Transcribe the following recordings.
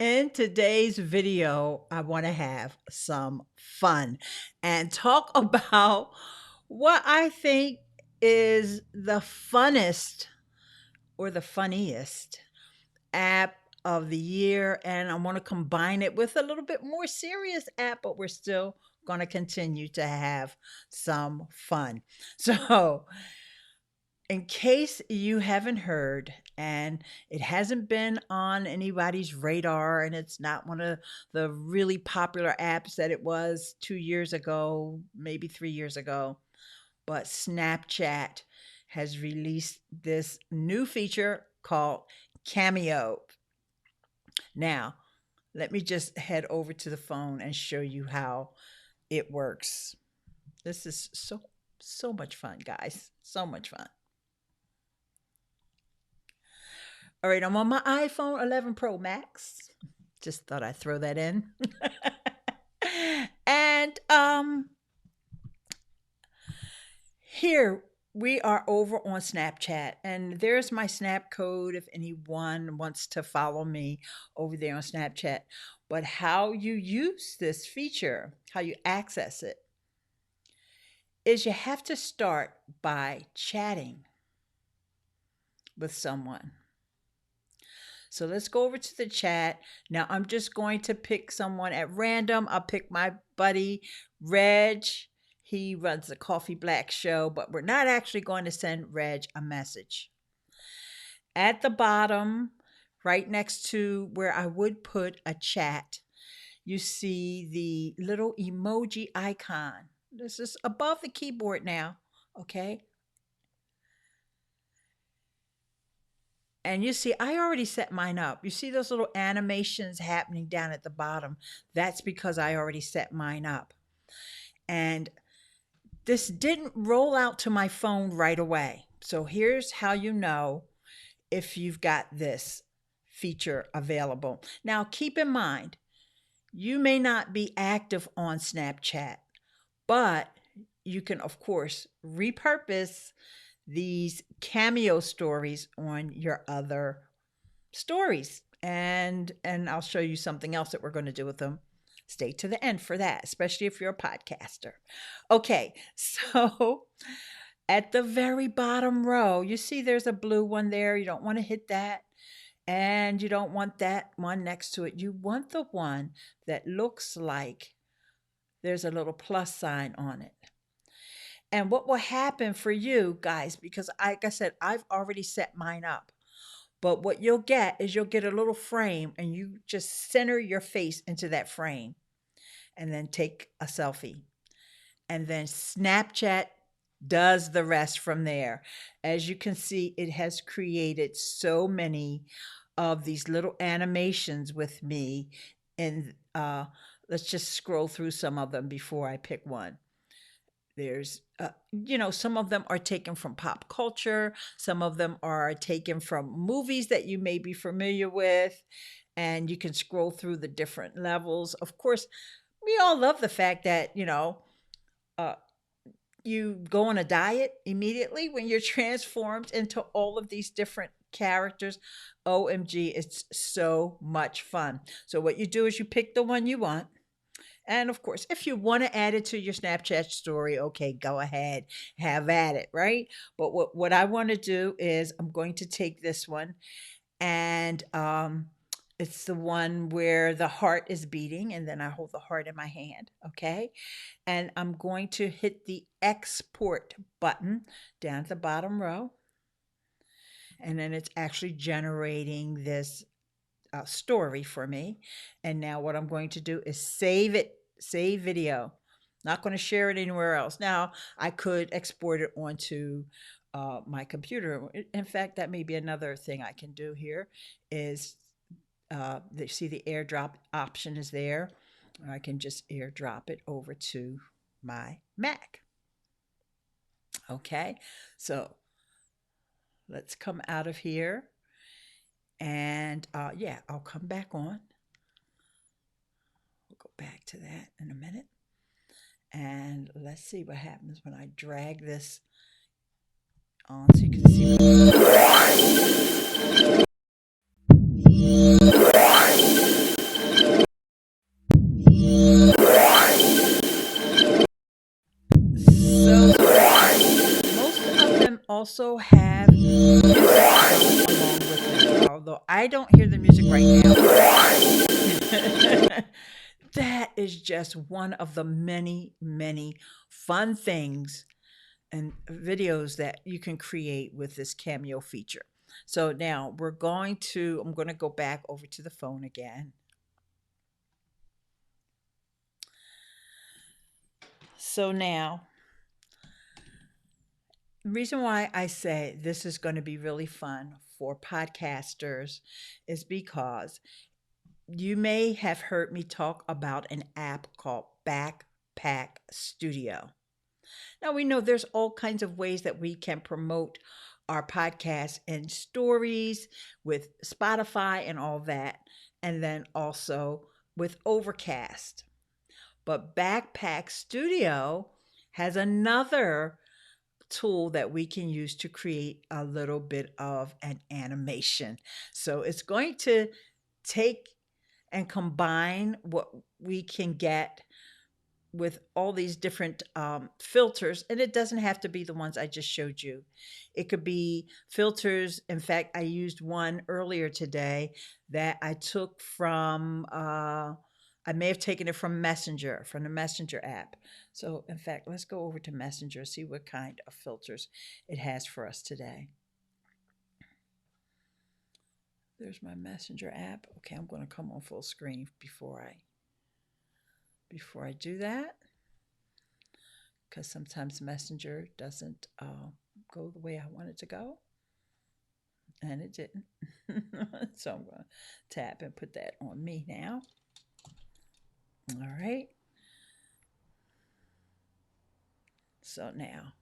In today's video, I want to have some fun and talk about what I think is the funnest or the funniest app of the year. And I want to combine it with a little bit more serious app, but we're still going to continue to have some fun. So, in case you haven't heard, and it hasn't been on anybody's radar, and it's not one of the really popular apps that it was 2 years ago, maybe 3 years ago, but Snapchat has released this new feature called Cameo. Now, let me just head over to the phone and show you how it works. This is so much fun, guys. So much fun. All right, I'm on my iPhone 11 Pro Max. Just thought I'd throw that in. And here we are over on Snapchat, and there's my Snap code if anyone wants to follow me over there on Snapchat. But how you use this feature, how you access it, is you have to start by chatting with someone. So let's go over to the chat. Now I'm just going to pick someone at random. I'll pick my buddy, Reg. He runs the Coffee Black show, but we're not actually going to send Reg a message. At the bottom, right next to where I would put a chat, you see the little emoji icon. This is above the keyboard now, okay? And you see, I already set mine up. You see those little animations happening down at the bottom. That's because I already set mine up. And this didn't roll out to my phone right away. So here's how you know if you've got this feature available. Now, keep in mind, you may not be active on Snapchat, but you can, of course, repurpose these cameo stories on your other stories. And I'll show you something else that we're going to do with them. Stay to the end for that, especially if you're a podcaster. Okay, so at the very bottom row, you see there's a blue one there. You don't want to hit that. And you don't want that one next to it. You want the one that looks like there's a little plus sign on it. And what will happen for you guys, because like I said, I've already set mine up. But what you'll get is you'll get a little frame, and you just center your face into that frame and then take a selfie. And then Snapchat does the rest from there. As you can see, it has created so many of these little animations with me. And let's just scroll through some of them before I pick one. There's, some of them are taken from pop culture. Some of them are taken from movies that you may be familiar with. And you can scroll through the different levels. Of course, we all love the fact that, you go on a diet immediately when you're transformed into all of these different characters. OMG, it's so much fun. So what you do is you pick the one you want. And of course, if you want to add it to your Snapchat story, okay, go ahead, have at it, right? But what I want to do is I'm going to take this one, and it's the one where the heart is beating, and then I hold the heart in my hand, okay? And I'm going to hit the export button down at the bottom row. And then it's actually generating this story for me. And now what I'm going to do is save it, save video. Not going to share it anywhere else. Now, I could export it onto my computer. In fact, that may be another thing I can do here is, see the airdrop option is there. I can just airdrop it over to my Mac. Okay, so let's come out of here. And yeah, I'll come back on. We'll go back to that in a minute. And let's see what happens when I drag this on so you can see. also have music along with it, although I don't hear the music right now. That is just one of the many, many fun things and videos that you can create with this Cameo feature. So now I'm going to go back over to the phone again. So now, the reason why I say this is going to be really fun for podcasters is because you may have heard me talk about an app called Backpack Studio. Now, we know there's all kinds of ways that we can promote our podcast and stories with Spotify and all that, and then also with Overcast. But Backpack Studio has another tool that we can use to create a little bit of an animation. So it's going to take and combine what we can get with all these different filters, and it doesn't have to be the ones I just showed you. It could be filters. In fact, I used one earlier today that I took from, I may have taken it from Messenger, from the Messenger app. So, in fact, let's go over to Messenger, see what kind of filters it has for us today. There's my Messenger app. Okay, I'm going to come on full screen before I do that, because sometimes Messenger doesn't go the way I want it to go, and it didn't. So I'm going to tap and put that on me now. All right. So now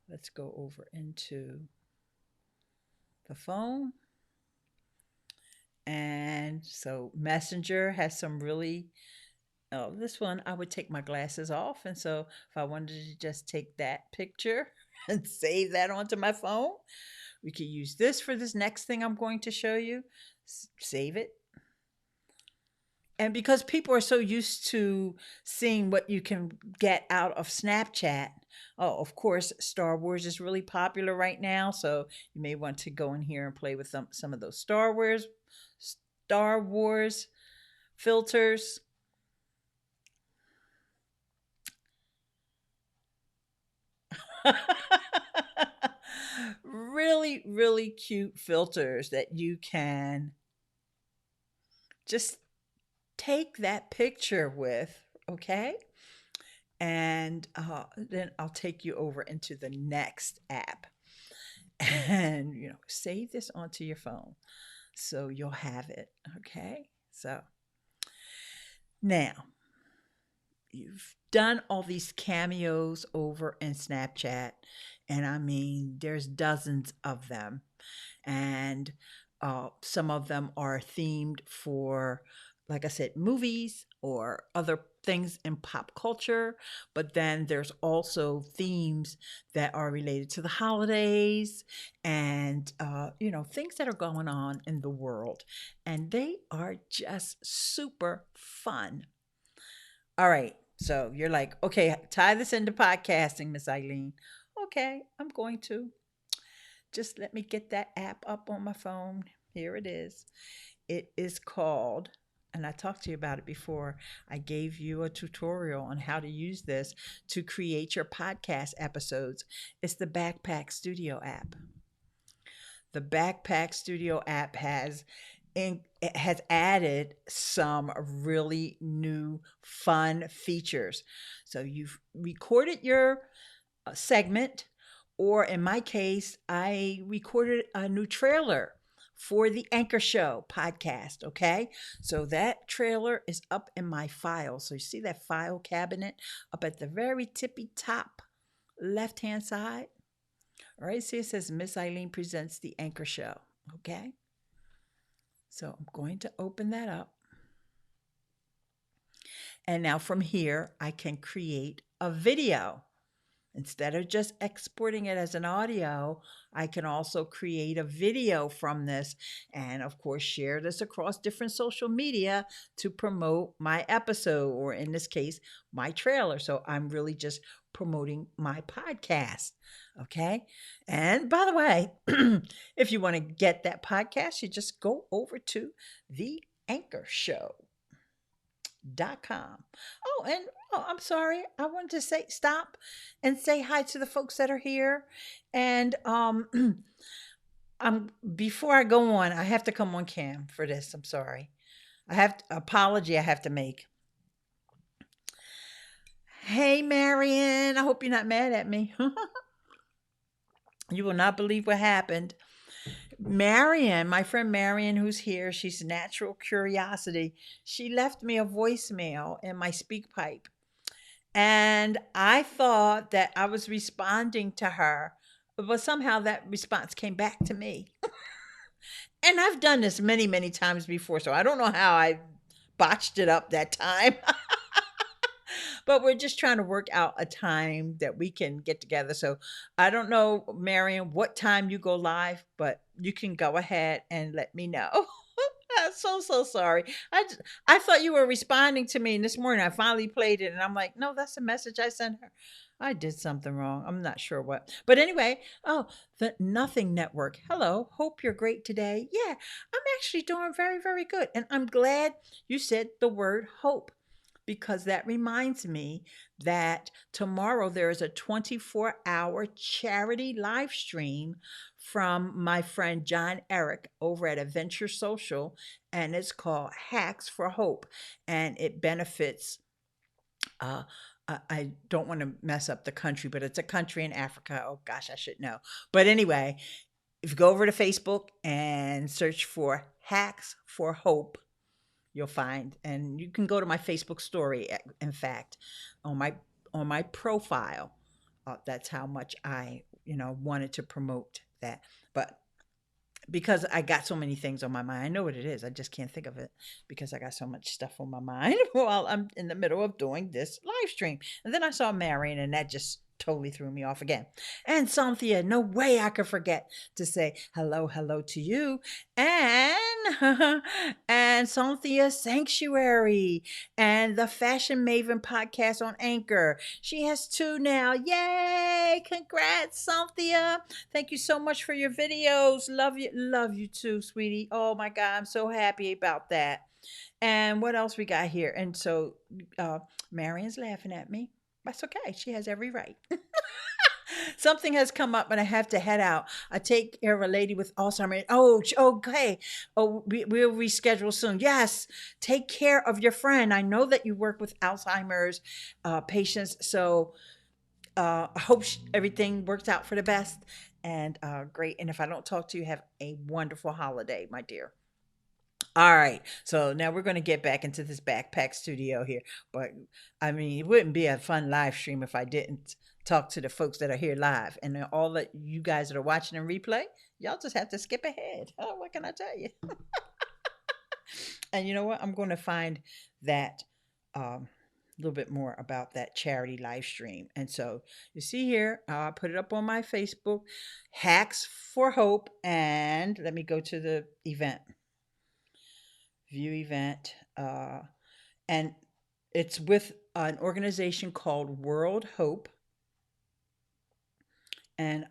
let's go over into the phone. And so Messenger has some really, oh, this one I would take my glasses off. And so if I wanted to just take that picture and save that onto my phone, we could use this for this next thing I'm going to show you. Save it. And because people are so used to seeing what you can get out of Snapchat, oh, of course, Star Wars is really popular right now. So you may want to go in here and play with some of those Star Wars filters. Really, really cute filters that you can just take that picture with, okay? And then I'll take you over into the next app and, save this onto your phone so you'll have it, okay? So now you've done all these cameos over in Snapchat, and I mean, there's dozens of them, and some of them are themed for, like I said, movies or other things in pop culture. But then there's also themes that are related to the holidays and, things that are going on in the world. And they are just super fun. All right. So you're like, okay, tie this into podcasting, Miss Eileen. Okay, I'm going to. Just let me get that app up on my phone. Here it is. It is called, and I talked to you about it before. I gave you a tutorial on how to use this to create your podcast episodes. It's the Backpack Studio app. The Backpack Studio app has added some really new fun features. So you've recorded your segment, or in my case, I recorded a new trailer for the Anchor Show podcast. Okay. So that trailer is up in my file. So you see that file cabinet up at the very tippy top left hand side. All right. See, it says Miss Eileen presents the Anchor Show. Okay. So I'm going to open that up. And now from here, I can create a video. Instead of just exporting it as an audio, I can also create a video from this and, of course, share this across different social media to promote my episode, or in this case, my trailer. So I'm really just promoting my podcast. Okay. And by the way, if you want to get that podcast, you just go over to the Anchor Show. Com. Oh, and I'm sorry. I wanted to say stop and say hi to the folks that are here. And I'm before I go on, I have to come on cam for this. I'm sorry. Apology I have to make. Hey Marion, I hope you're not mad at me. You will not believe what happened. Marion, my friend Marion, who's here, she's natural curiosity. She left me a voicemail in my speak pipe. And I thought that I was responding to her, but somehow that response came back to me. And I've done this many, many times before, so I don't know how I botched it up that time. But we're just trying to work out a time that we can get together. So I don't know, Marion, what time you go live, but you can go ahead and let me know. I'm so sorry. I thought you were responding to me, and this morning I finally played it, and I'm like, no, that's a message I sent her. I did something wrong. I'm not sure what. But anyway, oh, the Nothing Network. Hello. Hope you're great today. Yeah, I'm actually doing very, very good. And I'm glad you said the word hope, because that reminds me that tomorrow there is a 24-hour charity live stream from my friend John Eric over at Adventure Social, and it's called Hacks for Hope, and it benefits. I don't want to mess up the country, but it's a country in Africa. Oh gosh, I should know. But anyway, if you go over to Facebook and search for Hacks for Hope, you'll find, and you can go to my Facebook story, in fact, on my profile. That's how much I wanted to promote that. But because I got so many things on my mind, I know what it is, I just can't think of it because I got so much stuff on my mind while I'm in the middle of doing this live stream. And then I saw Marion, and that just totally threw me off again. And Cynthia, no way I could forget to say hello to you. And and Cynthia Sanctuary and the Fashion Maven podcast on Anchor. She has 2 now. Yay! Congrats, Cynthia. Thank you so much for your videos. Love you too, sweetie. Oh my God, I'm so happy about that. And what else we got here? And so Marion's laughing at me. That's okay. She has every right. Something has come up and I have to head out. I take care of a lady with Alzheimer's. Oh, okay. Oh, we'll reschedule soon. Yes. Take care of your friend. I know that you work with Alzheimer's patients. So I hope everything works out for the best. And great. And if I don't talk to you, have a wonderful holiday, my dear. All right. So now we're going to get back into this backpack studio here. But I mean, it wouldn't be a fun live stream if I didn't talk to the folks that are here live. And then all that you guys that are watching and replay, y'all just have to skip ahead. Oh, what can I tell you? And you know what? I'm going to find that a little bit more about that charity live stream. And so you see here, I'll put it up on my Facebook, Hacks for Hope. And let me go to the event. View event, and it's with an organization called World Hope. And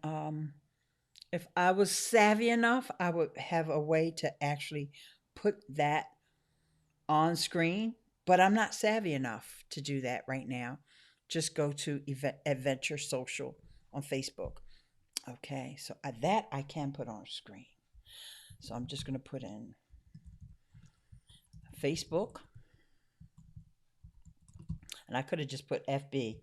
if I was savvy enough, I would have a way to actually put that on screen, but I'm not savvy enough to do that right now. Just go to Adventure Social on Facebook. Okay, so that I can put on screen. So I'm just going to put in Facebook, and I could have just put FB,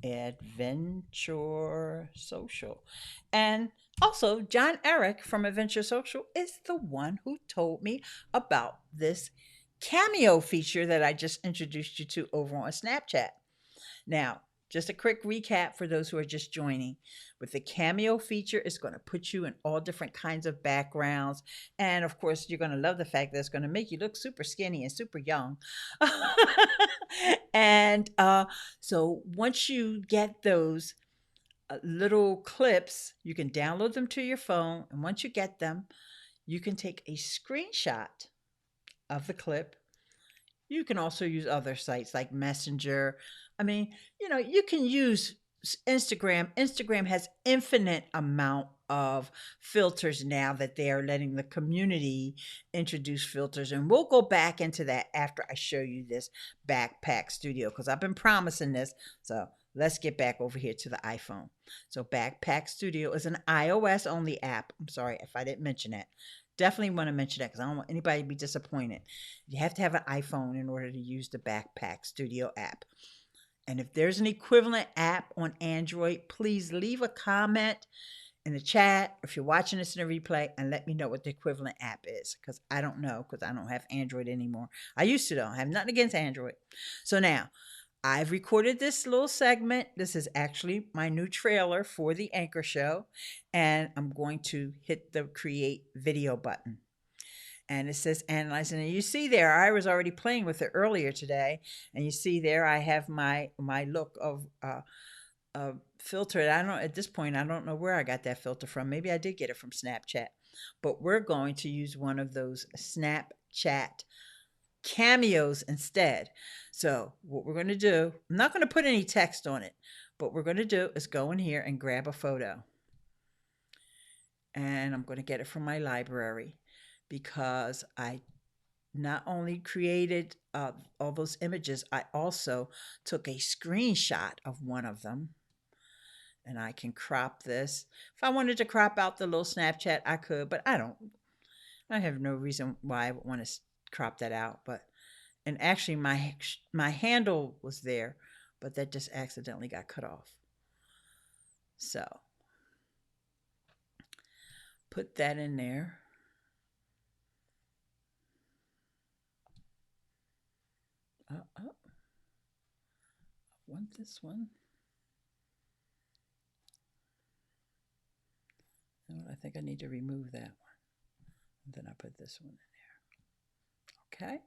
Adventure Social. And also, John Eric from Adventure Social is the one who told me about this Cameo feature that I just introduced you to over on Snapchat. Now, just a quick recap for those who are just joining. With the Cameo feature, it's going to put you in all different kinds of backgrounds. And of course, you're going to love the fact that it's going to make you look super skinny and super young. And so once you get those little clips. You can download them to your phone. And once you get them, you can take a screenshot of the clip. You can also use other sites like Messenger. I mean, you can use Instagram. Instagram has infinite amount of filters now that they are letting the community introduce filters, and we'll go back into that after I show you this backpack studio because I've been promising this. So let's get back over here to the iPhone. So Backpack Studio is an iOS only app. I'm sorry if I didn't mention that. Definitely want to mention that because I don't want anybody to be disappointed. You have to have an iPhone in order to use the Backpack Studio app. And if there's an equivalent app on Android, please leave a comment in the chat if you're watching this in a replay and let me know what the equivalent app is because I don't know because I don't have Android anymore. I used to though. I have nothing against Android. So now I've recorded this little segment. This is actually my new trailer for the Anchor Show. And I'm going to hit the create video button. And it says analyze. And you see there, I was already playing with it earlier today. And you see there, I have my look of filter. At this point, I don't know where I got that filter from. Maybe I did get it from Snapchat. But we're going to use one of those Snapchat Cameos instead. So what we're going to do, I'm not going to put any text on it, but what we're going to do is go in here and grab a photo. And I'm going to get it from my library because I not only created all those images, I also took a screenshot of one of them. And I can crop this. If I wanted to crop out the little Snapchat, I could, but I don't. I have no reason why I would want to crop that out. And actually my handle was there, but that just accidentally got cut off. So put that in there. I want this one. I think I need to remove that one. And then I put this one in there. Okay.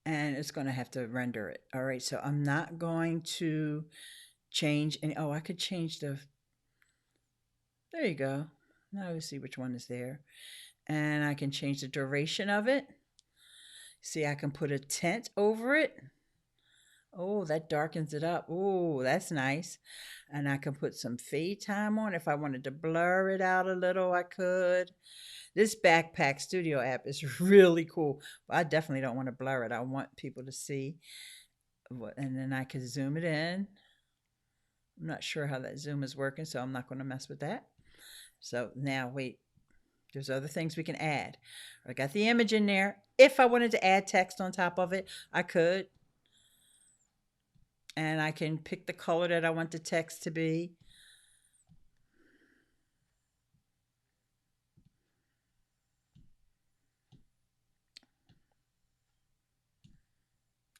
And it's going to have to render it. All right. So I'm not going to change any. Oh, I could change the. There you go. Now we see which one is there. And I can change the duration of it. See, I can put a tint over it. Oh, that darkens it up. Oh, that's nice. And I can put some fade time on. If I wanted to blur it out a little, I could. This Backpack Studio app is really cool. But I definitely don't want to blur it. I want people to see. And then I can zoom it in. I'm not sure how that zoom is working, so I'm not going to mess with that. So now, wait. There's other things we can add. I got the image in there. If I wanted to add text on top of it, I could. And I can pick the color that I want the text to be.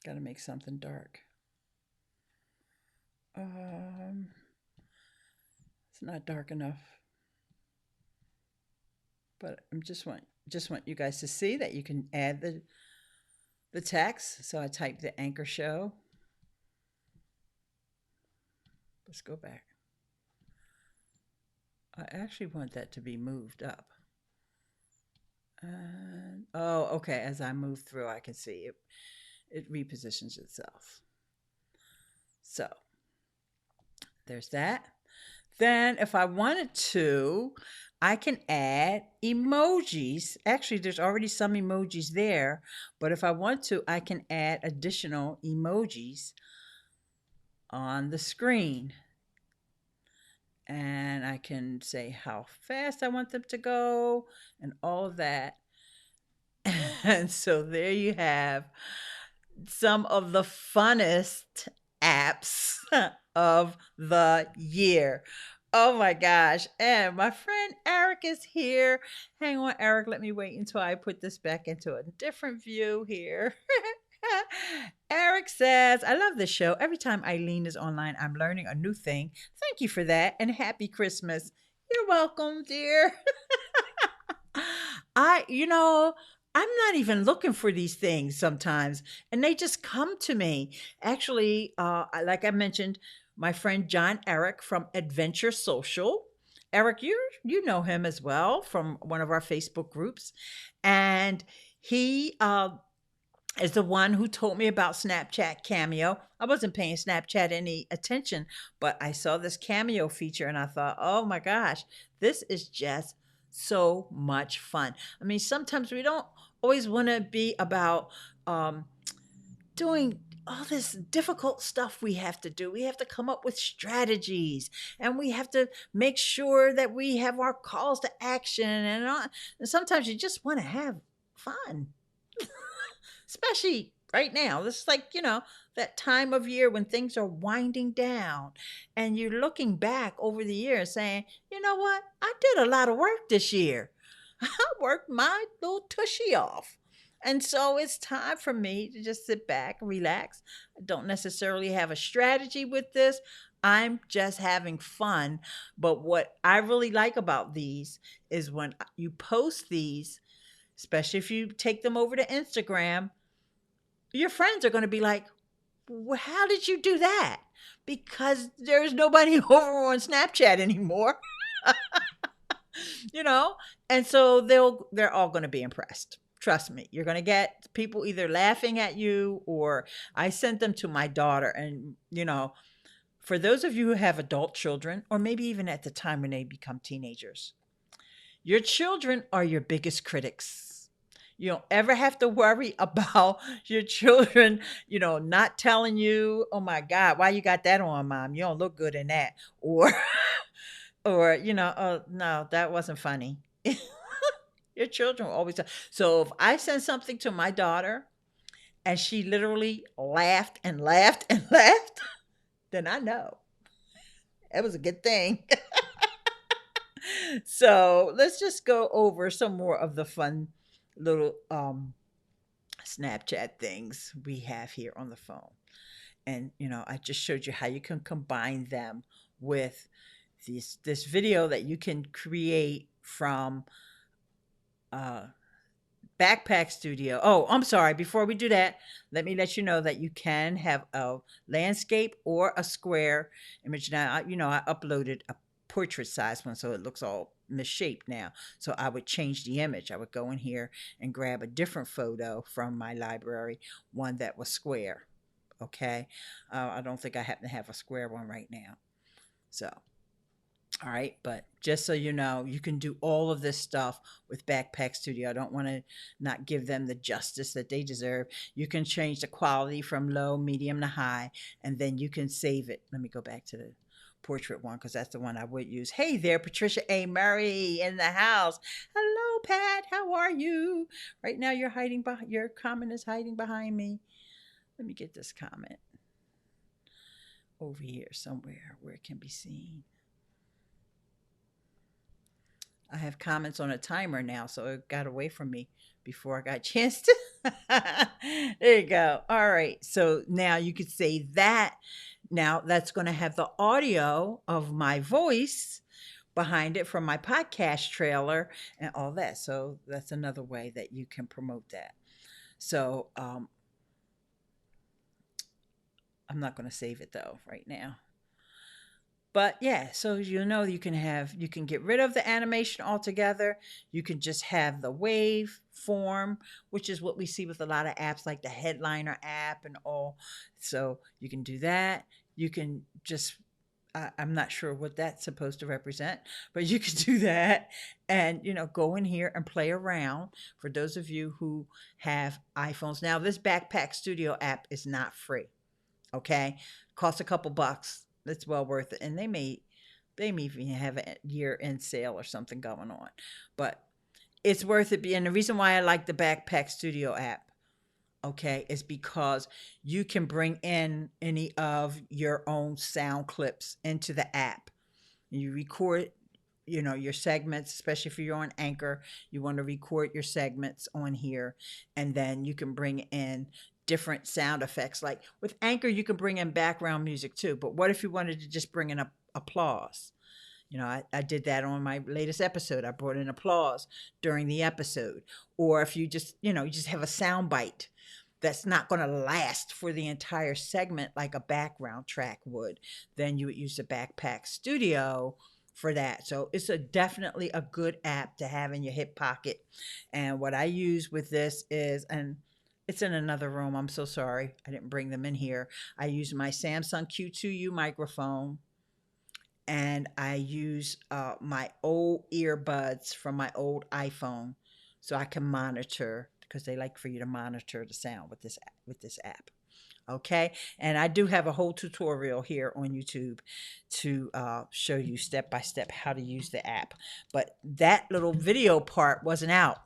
Got to make something dark. It's not dark enough. But I just want you guys to see that you can add the text. So I type the Anchor Show. Let's go back. I actually want that to be moved up. Oh, okay. As I move through, I can see it repositions itself. So there's that. Then if I wanted to, I can add emojis. Actually, there's already some emojis there, but if I want to, I can add additional emojis on the screen. And I can say how fast I want them to go and all of that. And so there you have some of the funnest apps of the year. Oh my gosh. And my friend Eric is here. Hang on, Eric. Let me wait until I put this back into a different view here. Eric says, I love this show. Every time Eileen is online, I'm learning a new thing. Thank you for that. And happy Christmas. You're welcome, dear. I'm not even looking for these things sometimes, and they just come to me. Actually, like I mentioned, my friend John Eric from Adventure Social. Eric, you know him as well from one of our Facebook groups, and he is the one who told me about Snapchat Cameo. I wasn't paying Snapchat any attention, but I saw this Cameo feature and I thought, oh my gosh, this is just so much fun. I mean, sometimes we don't always want to be about um, doing all this difficult stuff we have to do. We have to come up with strategies and we have to make sure that we have our calls to action. And sometimes you just want to have fun, especially right now. This is like, that time of year when things are winding down and you're looking back over the year saying, you know what? I did a lot of work this year. I worked my little tushy off. And so it's time for me to just sit back and relax. I don't necessarily have a strategy with this. I'm just having fun. But what I really like about these is when you post these, especially if you take them over to Instagram, your friends are going to be like, how did you do that? Because there's nobody over on Snapchat anymore. you know? And so they're all going to be impressed. Trust me. You're going to get people either laughing at you, or I sent them to my daughter. And, for those of you who have adult children, or maybe even at the time when they become teenagers, your children are your biggest critics. You don't ever have to worry about your children, not telling you, oh my God, why you got that on, mom? You don't look good in that. Or, oh no, that wasn't funny. Your children will always tell. So if I send something to my daughter and she literally laughed and laughed and laughed, then I know it was a good thing. So let's just go over some more of the fun little Snapchat things we have here on the phone. And I just showed you how you can combine them with this video that you can create from Backpack Studio. Oh, I'm sorry. Before we do that, let me let you know that you can have a landscape or a square image. Now, I uploaded a portrait size one, so it looks all misshaped now. So I would change the image. I would go in here and grab a different photo from my library, one that was square. Okay. I don't think I happen to have a square one right now. So, all right, but just so you know, you can do all of this stuff with Backpack Studio. I don't want to not give them the justice that they deserve. You can change the quality from low, medium to high, and then you can save it. Let me go back to the portrait one because that's the one I would use. Hey there, Patricia A. Murray in the house. Hello, Pat. How are you? Right now, you're hiding behind. Your comment is hiding behind me. Let me get this comment over here somewhere where it can be seen. I have comments on a timer now, so it got away from me before I got a chance to. There you go. All right. So now you could say that. Now that's going to have the audio of my voice behind it from my podcast trailer and all that. So that's another way that you can promote that. So I'm not going to save it though right now. But yeah, so you can get rid of the animation altogether. You can just have the wave form, which is what we see with a lot of apps like the Headliner app and all. So you can do that. You can just I'm not sure what that's supposed to represent, but you can do that and go in here and play around. For those of you who have iPhones. Now, this Backpack Studio app is not free. Okay? Costs a couple bucks. It's well worth it. And they may even have a year-end sale or something going on. But it's worth it. And the reason why I like the Backpack Studio app, okay, is because you can bring in any of your own sound clips into the app. You record, your segments, especially if you're on Anchor, you want to record your segments on here. And then you can bring in different sound effects. Like with Anchor, you can bring in background music too. But what if you wanted to just bring in applause? I did that on my latest episode. I brought in applause during the episode. Or if you just, you just have a sound bite that's not going to last for the entire segment like a background track would, then you would use the Backpack Studio for that. So it's a definitely a good app to have in your hip pocket. And what I use with this is, and it's in another room. I'm so sorry. I didn't bring them in here. I use my Samsung Q2U microphone, and I use my old earbuds from my old iPhone, so I can monitor, because they like for you to monitor the sound with this app. Okay, and I do have a whole tutorial here on YouTube to show you step by step how to use the app. But that little video part wasn't out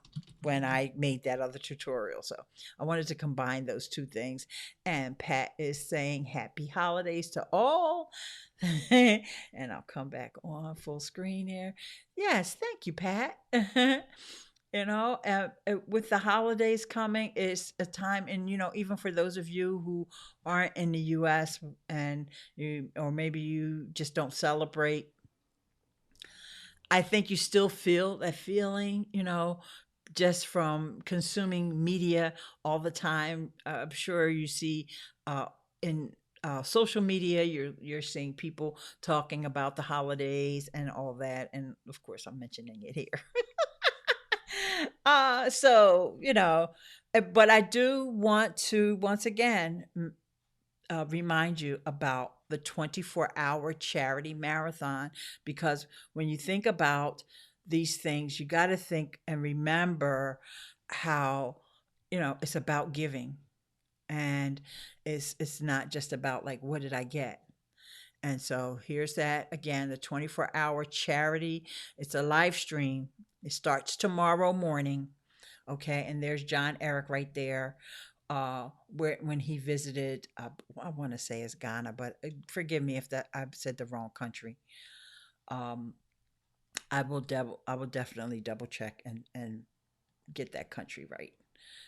when I made that other tutorial, so I wanted to combine those two things. And Pat is saying happy holidays to all. And I'll come back on full screen here. Yes, thank you, Pat. With the holidays coming, it's a time, and even for those of you who aren't in the US, and or maybe you just don't celebrate, I think you still feel that feeling, just from consuming media all the time. I'm sure you see in social media, you're seeing people talking about the holidays and all that, and of course, I'm mentioning it here. But I do want to once again remind you about the 24-hour charity marathon, because when you think about these things, you got to think and remember how, it's about giving, and it's not just about like, what did I get? And so here's that again, the 24-hour charity. It's a live stream. It starts tomorrow morning. Okay. And there's John Eric right there. When he visited, I want to say it's Ghana, but forgive me if that I've said the wrong country. Um, I will definitely double check and get that country right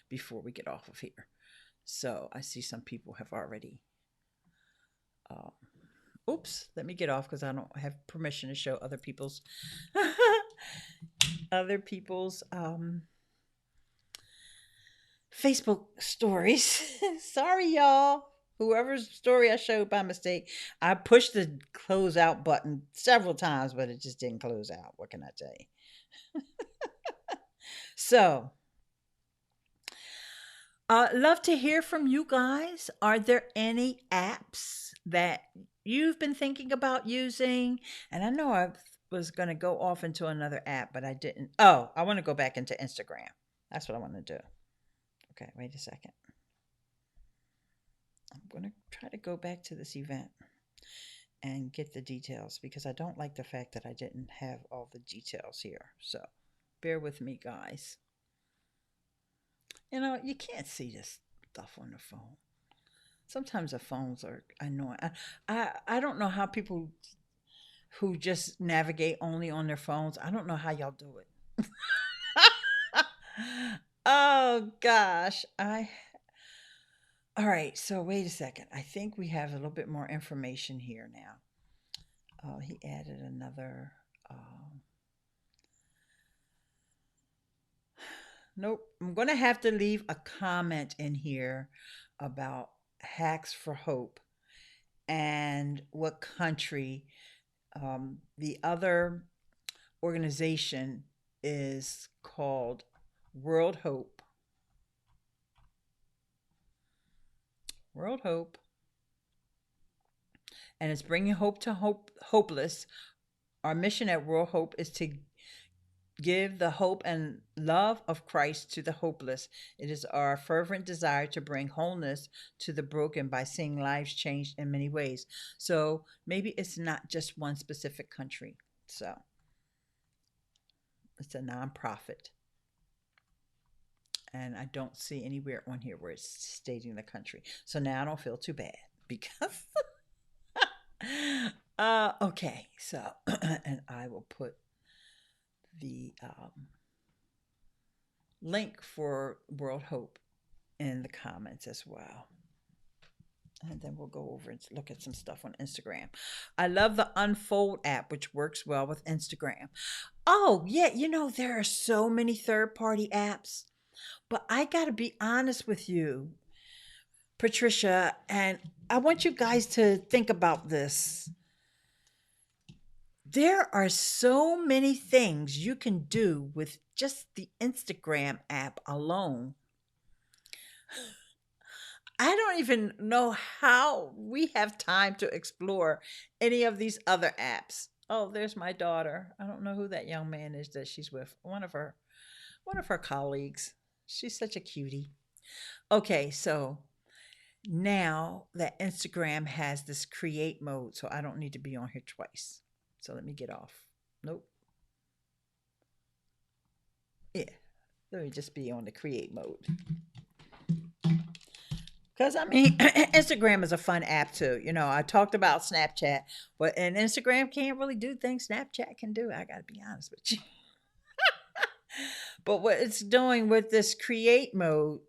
before we get off of here. So I see some people have already uh, oops, let me get off because I don't have permission to show other people's other people's Facebook stories. Sorry, y'all. Whoever's story I showed by mistake, I pushed the close out button several times, but it just didn't close out. What can I tell you? So, love to hear from you guys. Are there any apps that you've been thinking about using? And I know I was going to go off into another app, but I didn't. Oh, I want to go back into Instagram. That's what I want to do. Okay, wait a second. I'm going to try to go back to this event and get the details, because I don't like the fact that I didn't have all the details here. So bear with me, guys. You can't see this stuff on the phone. Sometimes the phones are annoying. I don't know how people who just navigate only on their phones, I don't know how y'all do it. Oh gosh. All right, so wait a second. I think we have a little bit more information here now. Oh, he added another. Nope. I'm going to have to leave a comment in here about Hacks for Hope and what country. The other organization is called World Hope. World Hope. And it's bringing hope to hopeless. Our mission at World Hope is to give the hope and love of Christ to the hopeless. It is our fervent desire to bring wholeness to the broken by seeing lives changed in many ways. So maybe it's not just one specific country. So it's a nonprofit. And I don't see anywhere on here where it's stating the country. So now I don't feel too bad because okay, so and I will put the link for World Hope in the comments as well. And then we'll go over and look at some stuff on Instagram. I love the Unfold app, which works well with Instagram. Oh, yeah, there are so many third-party apps. But I got to be honest with you. Patricia, and I want you guys to think about this. There are so many things you can do with just the Instagram app alone. I don't even know how we have time to explore any of these other apps. Oh, there's my daughter. I don't know who that young man is that she's with. One of her colleagues. She's such a cutie. Okay, so now that Instagram has this create mode, so I don't need to be on here twice. So let me get off. Nope. Yeah. Let me just be on the create mode. Because I mean, Instagram is a fun app too. I talked about Snapchat, but and Instagram can't really do things Snapchat can do. I got to be honest with you. But what it's doing with this create mode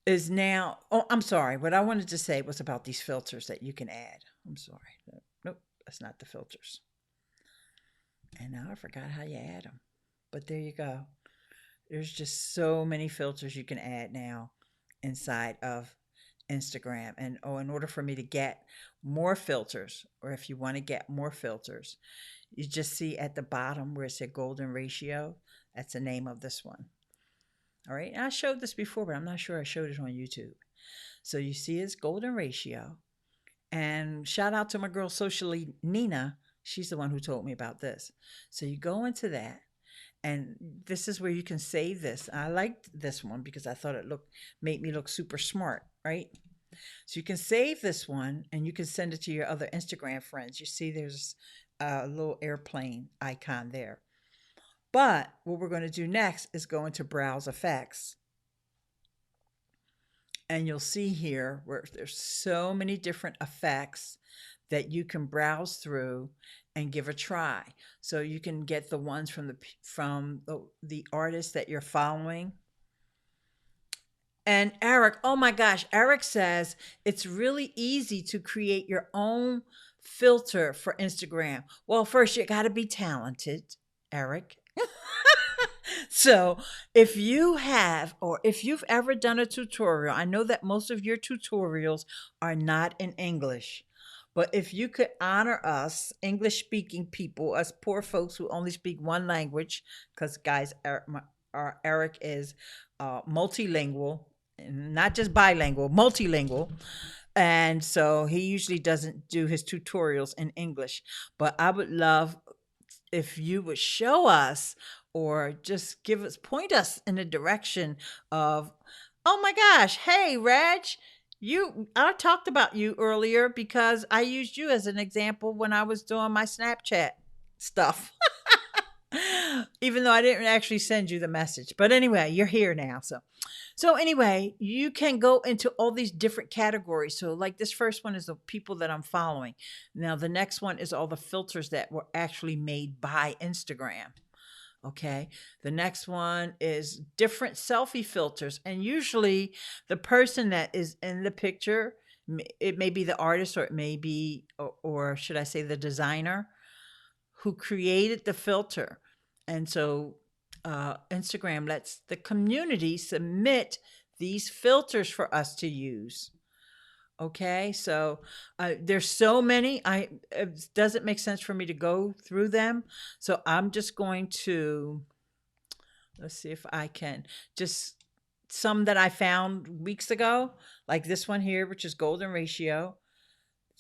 is now. Oh, I'm sorry. What I wanted to say was about these filters that you can add. I'm sorry. Nope, that's not the filters. And now I forgot how you add them. But there you go. There's just so many filters you can add now inside of Instagram. And in order for me to get more filters, or if you want to get more filters, you just see at the bottom where it said golden ratio. That's the name of this one. All right. And I showed this before, but I'm not sure I showed it on YouTube. So you see it's golden ratio. And shout out to my girl socially Nina. She's the one who told me about this. So you go into that, and this is where you can save this. I liked this one because I thought it made me look super smart, right? So you can save this one and you can send it to your other Instagram friends. You see there's a little airplane icon there. But what we're going to do next is go into browse effects. And you'll see here where there's so many different effects that you can browse through and give a try. So you can get the ones from the artists that you're following. And Eric, oh my gosh, Eric says it's really easy to create your own filter for Instagram. Well, first you got to be talented, Eric. So, if you have, or if you've ever done a tutorial, I know that most of your tutorials are not in English, but if you could honor us, English speaking people, us poor folks who only speak one language, because guys, our Eric is multilingual, not just bilingual, multilingual. And so he usually doesn't do his tutorials in English. But I would love if you would show us or just point us in the direction of, oh my gosh, hey, Reg, I talked about you earlier because I used you as an example when I was doing my Snapchat stuff. Even though I didn't actually send you the message. But anyway, you're here now. So anyway, you can go into all these different categories. So like this first one is the people that I'm following. Now the next one is all the filters that were actually made by Instagram. Okay. The next one is different selfie filters. And usually the person that is in the picture, it may be the artist, or it may be, or should I say the designer who created the filter. And so Instagram lets the community submit these filters for us to use. Okay, so there's so many. It doesn't make sense for me to go through them. So I'm just going to, let's see if I can just some that I found weeks ago, like this one here, which is golden ratio.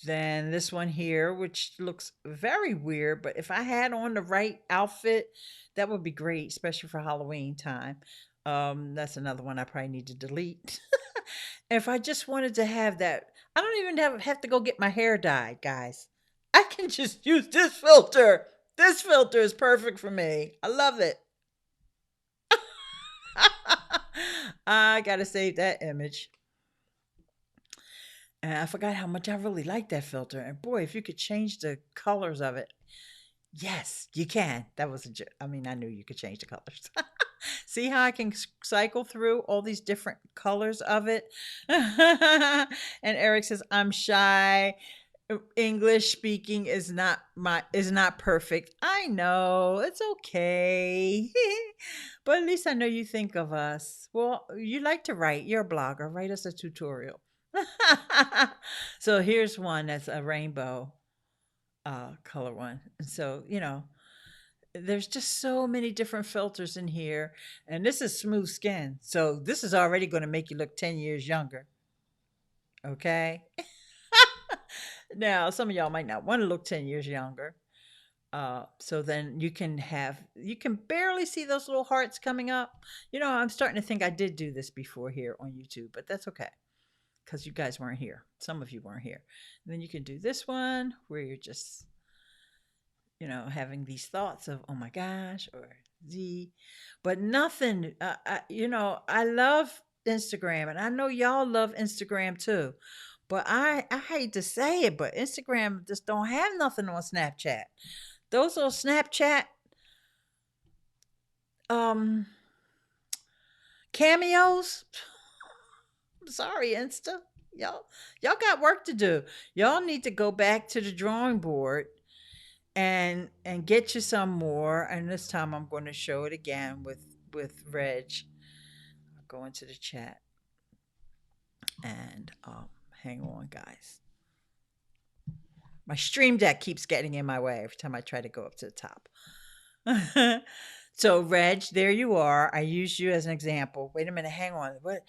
Then this one here, which looks very weird, but if I had on the right outfit, that would be great, especially for Halloween time. That's another one I probably need to delete. If I just wanted to have that, I don't even have to go get my hair dyed, guys. I can just use this filter. This filter is perfect for me. I love it. I gotta save that image. And I forgot how much I really like that filter. And boy, if you could change the colors of it. Yes, you can. That was a joke. I mean, I knew you could change the colors. See how I can cycle through all these different colors of it? And Eric says, I'm shy. English speaking is not perfect. I know. It's okay. But at least I know you think of us. Well, you like to write. You're a blogger. Write us a tutorial. So here's one that's a rainbow color one. And so, there's just so many different filters in here. And this is smooth skin. So this is already going to make you look 10 years younger. Okay. Now, some of y'all might not want to look 10 years younger. So then you can barely see those little hearts coming up. I'm starting to think I did do this before here on YouTube, but that's okay because you guys weren't here. Some of you weren't here. And then you can do this one where you're just, having these thoughts of, oh my gosh, or Z, but nothing. I love Instagram, and I know y'all love Instagram too. But I hate to say it, but Instagram just don't have nothing on Snapchat. Those little Snapchat um cameos. I'm sorry, Insta. Y'all got work to do. Y'all need to go back to the drawing board and get you some more. And this time I'm going to show it again with Reg. I'll go into the chat and hang on, guys. My stream deck keeps getting in my way every time I try to go up to the top. So, Reg, there you are. I used you as an example. Wait a minute, hang on. What?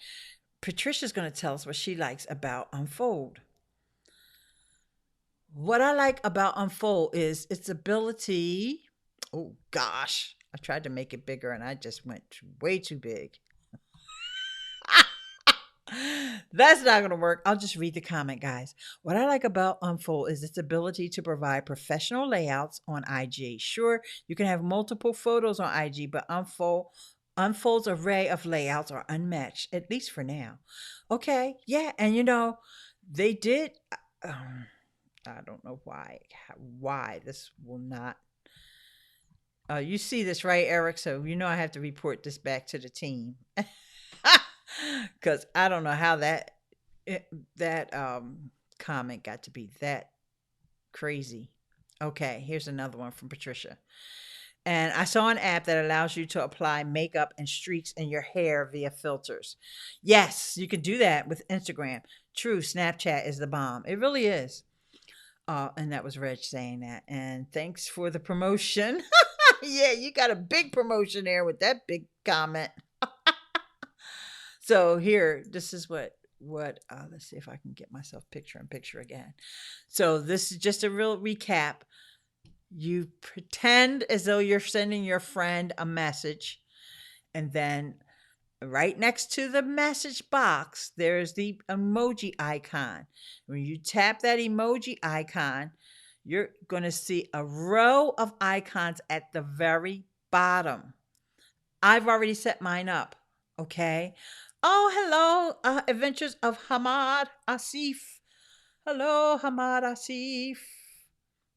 Patricia's going to tell us what she likes about Unfold. What I like about Unfold is its ability. Oh, gosh. I tried to make it bigger and I just went way too big. That's not going to work. I'll just read the comment, guys. What I like about Unfold is its ability to provide professional layouts on IG. Sure, you can have multiple photos on IG, but Unfold's array of layouts are unmatched, at least for now. Okay, yeah, and they did. I don't know why this will not. You see this, right, Eric? So I have to report this back to the team. Because I don't know how that comment got to be that crazy. Okay, here's another one from Patricia. And I saw an app that allows you to apply makeup and streaks in your hair via filters. Yes, you can do that with Instagram. True, Snapchat is the bomb. It really is. And that was Reg saying that. And thanks for the promotion. Yeah, you got a big promotion there with that big comment. So here, this is what let's see if I can get myself picture in picture again. So this is just a real recap. You pretend as though you're sending your friend a message, and then right next to the message box, there's the emoji icon. When you tap that emoji icon, you're going to see a row of icons at the very bottom. I've already set mine up. Okay. Oh, hello, Adventures of Hamad Asif. Hello, Hamad Asif.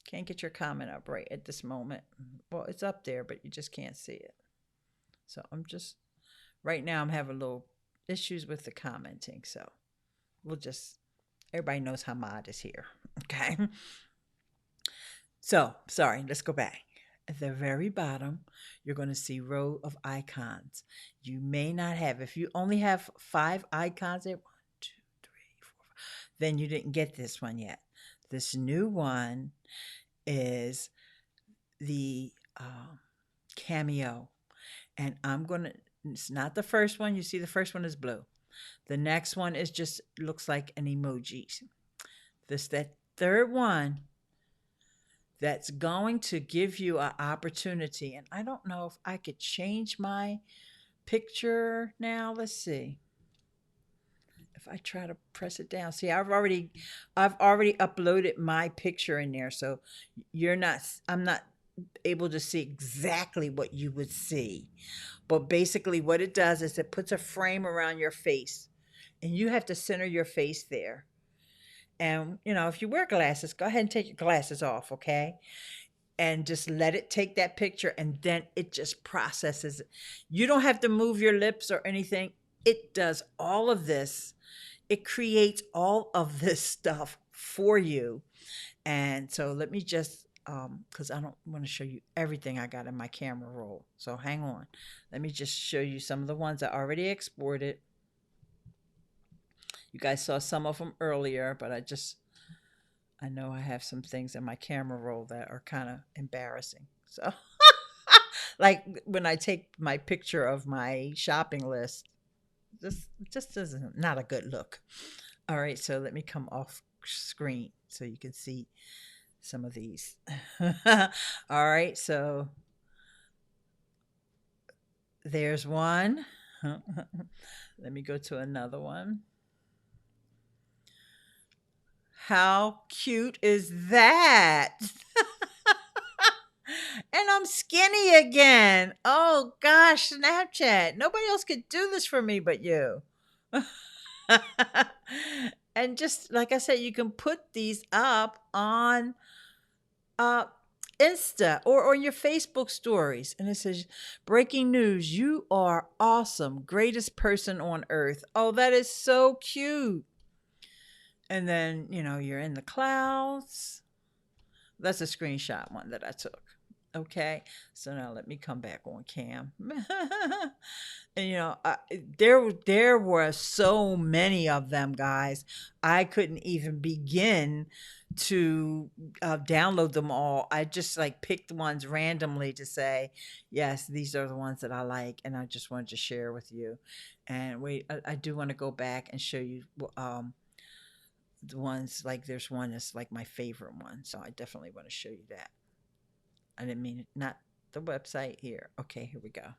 Can't get your comment up right at this moment. Well, it's up there, but you just can't see it. So right now I'm having little issues with the commenting. So everybody knows Hamad is here. Okay. So, sorry, let's go back. At the very bottom, you're going to see row of icons. You may not have, if you only have 5 icons there, 1, 2, 3, 4, 5, then you didn't get this one yet. This new one is the Cameo. And it's not the first one. You see the first one is blue. The next one is just looks like an emoji. That third one, that's going to give you an opportunity. And I don't know if I could change my picture now. Let's see. If I try to press it down. See, I've already uploaded my picture in there. So I'm not able to see exactly what you would see. But basically what it does is it puts a frame around your face. And you have to center your face there. And, if you wear glasses, go ahead and take your glasses off, okay? And just let it take that picture, and then it just processes it. You don't have to move your lips or anything. It does all of this. It creates all of this stuff for you. And so let me just, because I don't want to show you everything I got in my camera roll. So hang on. Let me just show you some of the ones I already exported. You guys saw some of them earlier, but I know I have some things in my camera roll that are kind of embarrassing. So, like when I take my picture of my shopping list, just doesn't not a good look. All right, so let me come off screen so you can see some of these. All right, so there's one. Let me go to another one. How cute is that? And I'm skinny again. Oh gosh, Snapchat. Nobody else could do this for me but you. And just like I said, you can put these up on uh Insta or on your Facebook stories. And it says, breaking news, you are awesome. Greatest person on earth. Oh, that is so cute. And then, you're in the clouds. That's a screenshot one that I took. Okay, so now let me come back on cam. And there were so many of them, guys. I couldn't even begin to download them all. I just like picked ones randomly to say, yes, these are the ones that I like, and I just wanted to share with you. And wait, I do want to go back and show you the ones, like there's one that's like my favorite one, so I definitely want to show you that. I didn't mean it, not the website here. Okay, here we go.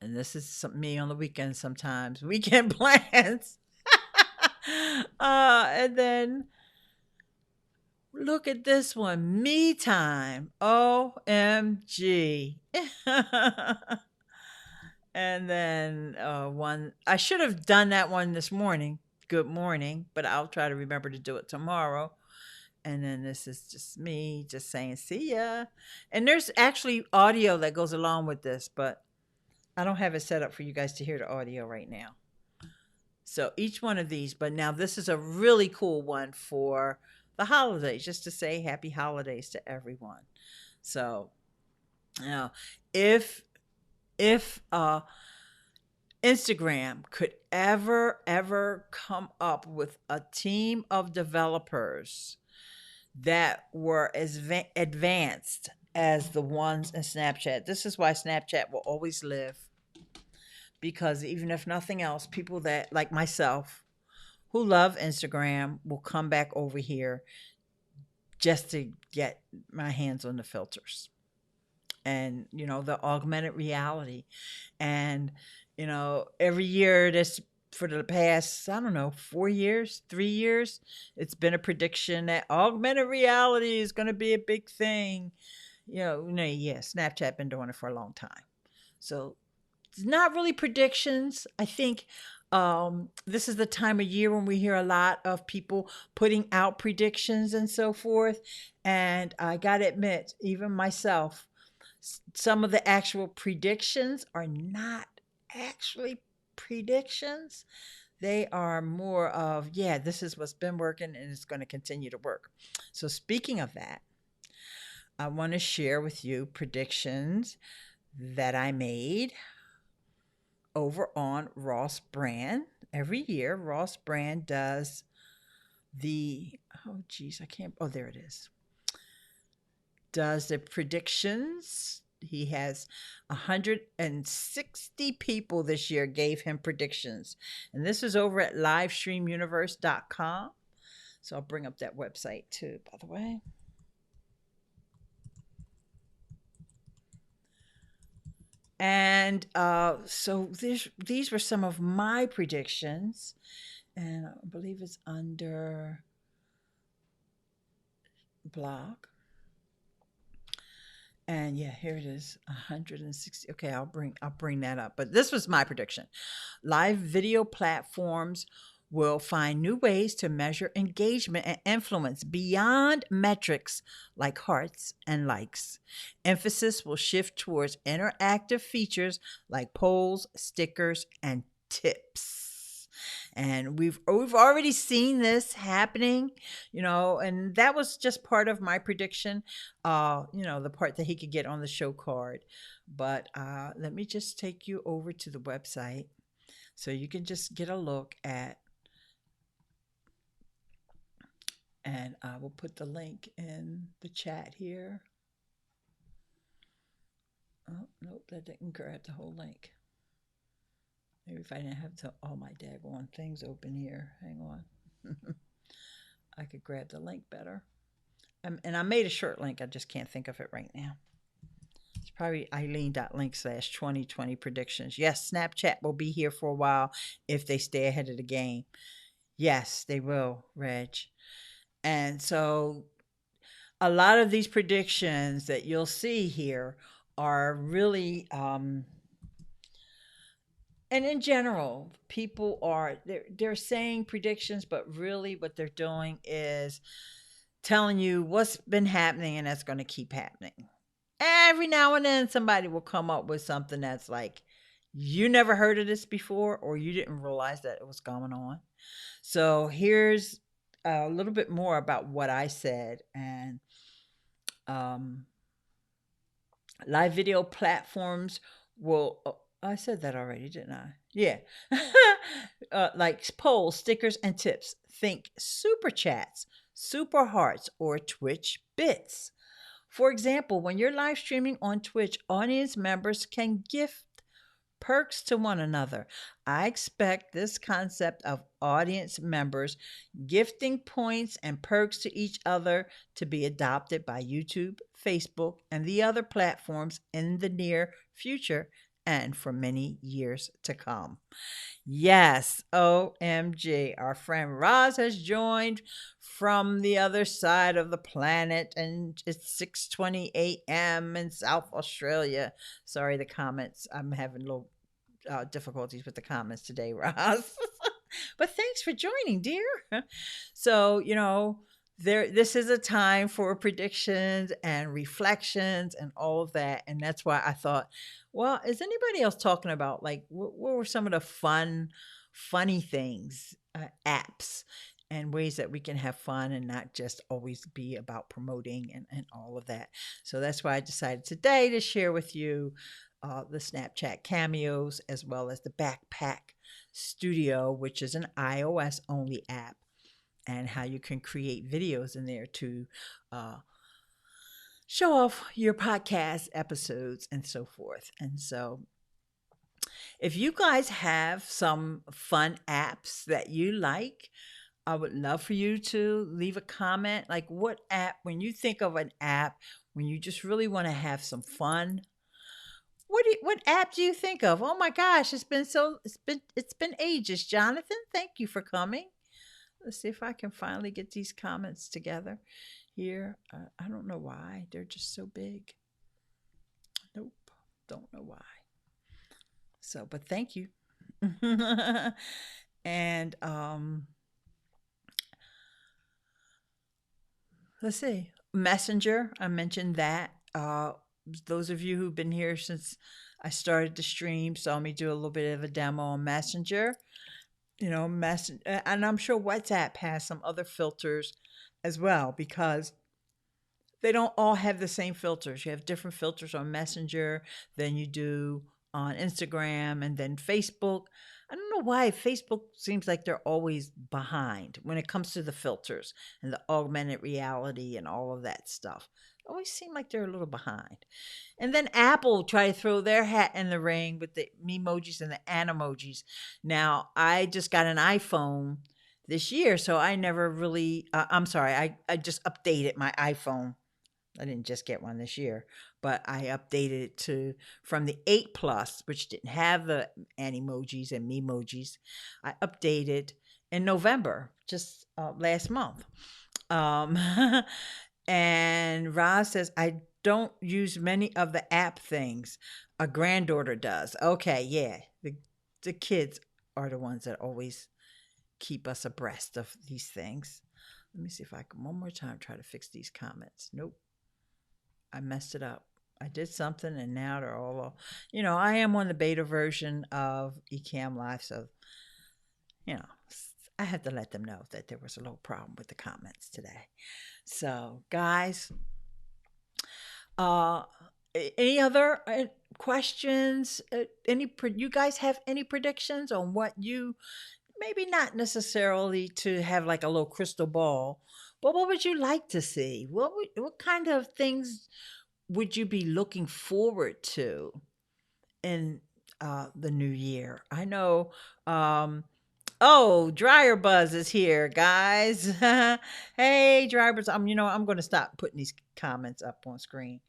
And this is me on the weekend sometimes. Weekend plans. And then look at this one. Me time. OMG. And then one, I should have done that one this morning. Good morning, but I'll try to remember to do it tomorrow. And then this is just me just saying, see ya. And there's actually audio that goes along with this, but I don't have it set up for you guys to hear the audio right now. So each one of these, but now this is a really cool one for the holidays, just to say happy holidays to everyone. So now if Instagram could ever come up with a team of developers that were as advanced as the ones in Snapchat. This is why Snapchat will always live. Because even if nothing else, people that, like myself, who love Instagram will come back over here just to get my hands on the filters. And, the augmented reality. And, every year this for the past, I don't know, 4 years, 3 years, it's been a prediction that augmented reality is going to be a big thing. Snapchat been doing it for a long time. So it's not really predictions. I think this is the time of year when we hear a lot of people putting out predictions and so forth. And I got to admit, even myself, some of the actual predictions are not actually predictions. They are more of, yeah, this is what's been working and it's going to continue to work. So speaking of that, I want to share with you predictions that I made over on Ross Brand. Every year, Ross Brand does there it is. Does the predictions. He has 160 people this year gave him predictions. And this is over at livestreamuniverse.com. So I'll bring up that website too, by the way. And so these were some of my predictions. And I believe it's under blog. And yeah, here it is, 160. Okay, I'll bring that up. But this was my prediction. Live video platforms will find new ways to measure engagement and influence beyond metrics like hearts and likes. Emphasis will shift towards interactive features like polls, stickers, and tips. And we've already seen this happening, and that was just part of my prediction, the part that he could get on the show card. But let me just take you over to the website so you can just get a look at, and I will put the link in the chat here. Oh, nope, that didn't grab the whole link. Maybe if I didn't have all my daggone things open here. Hang on. I could grab the link better. And I made a short link. I just can't think of it right now. It's probably ILEANE.link/2020 predictions. Yes, Snapchat will be here for a while if they stay ahead of the game. Yes, they will, Reg. And so a lot of these predictions that you'll see here are really and in general, people they're saying predictions, but really what they're doing is telling you what's been happening, and that's going to keep happening. Every now and then somebody will come up with something that's like, you never heard of this before, or you didn't realize that it was going on. So here's a little bit more about what I said. And live video platforms will, I said that already, didn't I? Yeah. Like polls, stickers, and tips. Think super chats, super hearts, or Twitch bits. For example, when you're live streaming on Twitch, audience members can gift perks to one another. I expect this concept of audience members gifting points and perks to each other to be adopted by YouTube, Facebook, and the other platforms in the near future and for many years to come. Yes, OMG. Our friend Roz has joined from the other side of the planet, and it's 6:20 a.m. in South Australia. Sorry, the comments. I'm having a little difficulties with the comments today, Roz. But thanks for joining, dear. So, this is a time for predictions and reflections and all of that. And that's why I thought, well, is anybody else talking about, like, what were some of the funny things, apps, and ways that we can have fun and not just always be about promoting and all of that. So that's why I decided today to share with you the Snapchat Cameos, as well as the Backpack Studio, which is an iOS only app, and how you can create videos in there to show off your podcast episodes and so forth. And so if you guys have some fun apps that you like, I would love for you to leave a comment. Like, what app, when you think of an app, when you just really want to have some fun, what app do you think of? Oh my gosh, it's been ages. Jonathan, thank you for coming. Let's see if I can finally get these comments together here. I don't know why they're just so big. Nope, don't know why. So, but thank you. And let's see, Messenger. I mentioned that. Those of you who've been here since I started the stream saw me do a little bit of a demo on Messenger. And I'm sure WhatsApp has some other filters as well, because they don't all have the same filters. You have different filters on Messenger than you do on Instagram, and then Facebook. I don't know why Facebook seems like they're always behind when it comes to the filters and the augmented reality and all of that stuff. They always seem like they're a little behind. And then Apple try to throw their hat in the ring with the memojis and the animojis. Now, I just got an iPhone this year, so I never really, I'm sorry, I just updated my iPhone. I didn't just get one this year, but I updated it from the 8 Plus, which didn't have the animojis and memojis. I updated in November, just last month. And Roz says, I don't use many of the app things. A granddaughter does. Okay, yeah. The kids are the ones that always keep us abreast of these things. Let me see if I can one more time try to fix these comments. Nope. I messed it up. I did something and now they're all, I am on the beta version of EcammLive. So, you know, I had to let them know that there was a little problem with the comments today. So, guys, uh, any other questions? You guys have any predictions on what you, maybe not necessarily to have like a little crystal ball, but what would you like to see? What kind of things would you be looking forward to in the new year? I know. Oh, Dryer Buzz is here, guys. Hey, Dryer Buzz. I'm going to stop putting these comments up on screen.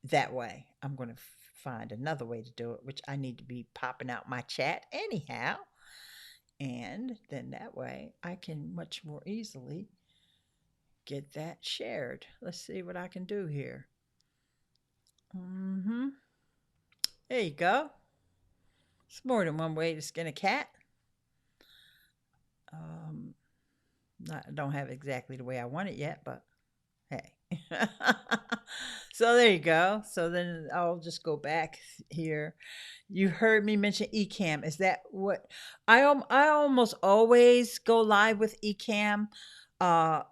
That way, I'm going to find another way to do it, which I need to be popping out my chat anyhow. And then that way, I can much more easily get that shared. Let's see what I can do here. There you go. It's more than one way to skin a cat. I don't have exactly the way I want it yet, but hey. So there you go. So then I'll just go back here. You heard me mention Ecamm. Is that what I almost always go live with Ecamm. Uh,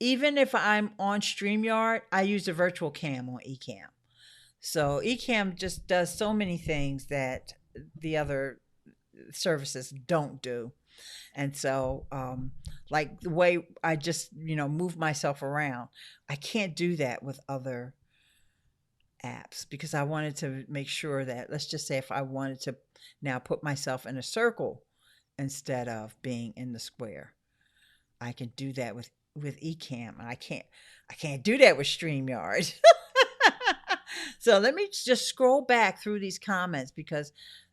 Even if I'm on StreamYard, I use a virtual cam on Ecamm. So Ecamm just does so many things that the other services don't do. And so, like the way I just, move myself around, I can't do that with other apps because I wanted to make sure that, let's just say, if I wanted to now put myself in a circle instead of being in the square, I can do that with Ecamm, and I can't do that with StreamYard. So let me just scroll back through these comments because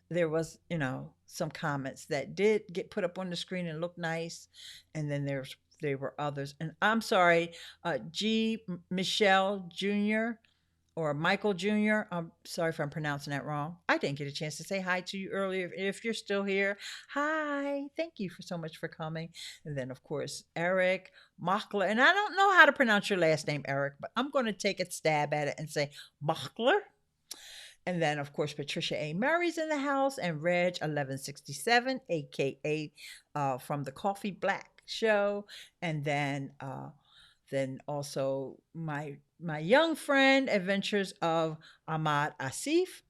there was, some comments that did get put up on the screen and look nice, and then there were others. And I'm sorry, G. Michelle Jr. or Michael Jr. I'm sorry if I'm pronouncing that wrong. I didn't get a chance to say hi to you earlier. If you're still here, hi. Thank you so much for coming. And then, of course, Eric Machler. And I don't know how to pronounce your last name, Eric, but I'm going to take a stab at it and say Machler. And then, of course, Patricia A. Murray's in the house, and Reg 1167, aka from the Coffee Black Show, and then also my young friend Adventures of Ahmad Asif,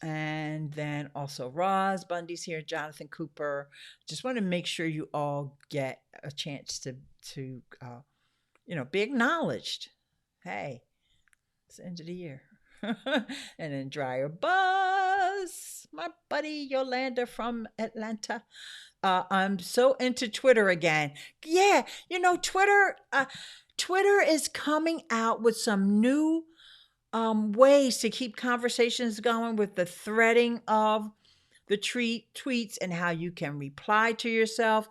and then also Roz Bundy's here, Jonathan Cooper. Just want to make sure you all get a chance to be acknowledged. Hey, it's the end of the year. And then Dryer Buzz, my buddy Yolanda from Atlanta. I'm so into Twitter again. Yeah, Twitter is coming out with some new ways to keep conversations going with the threading of the tweets and how you can reply to yourself.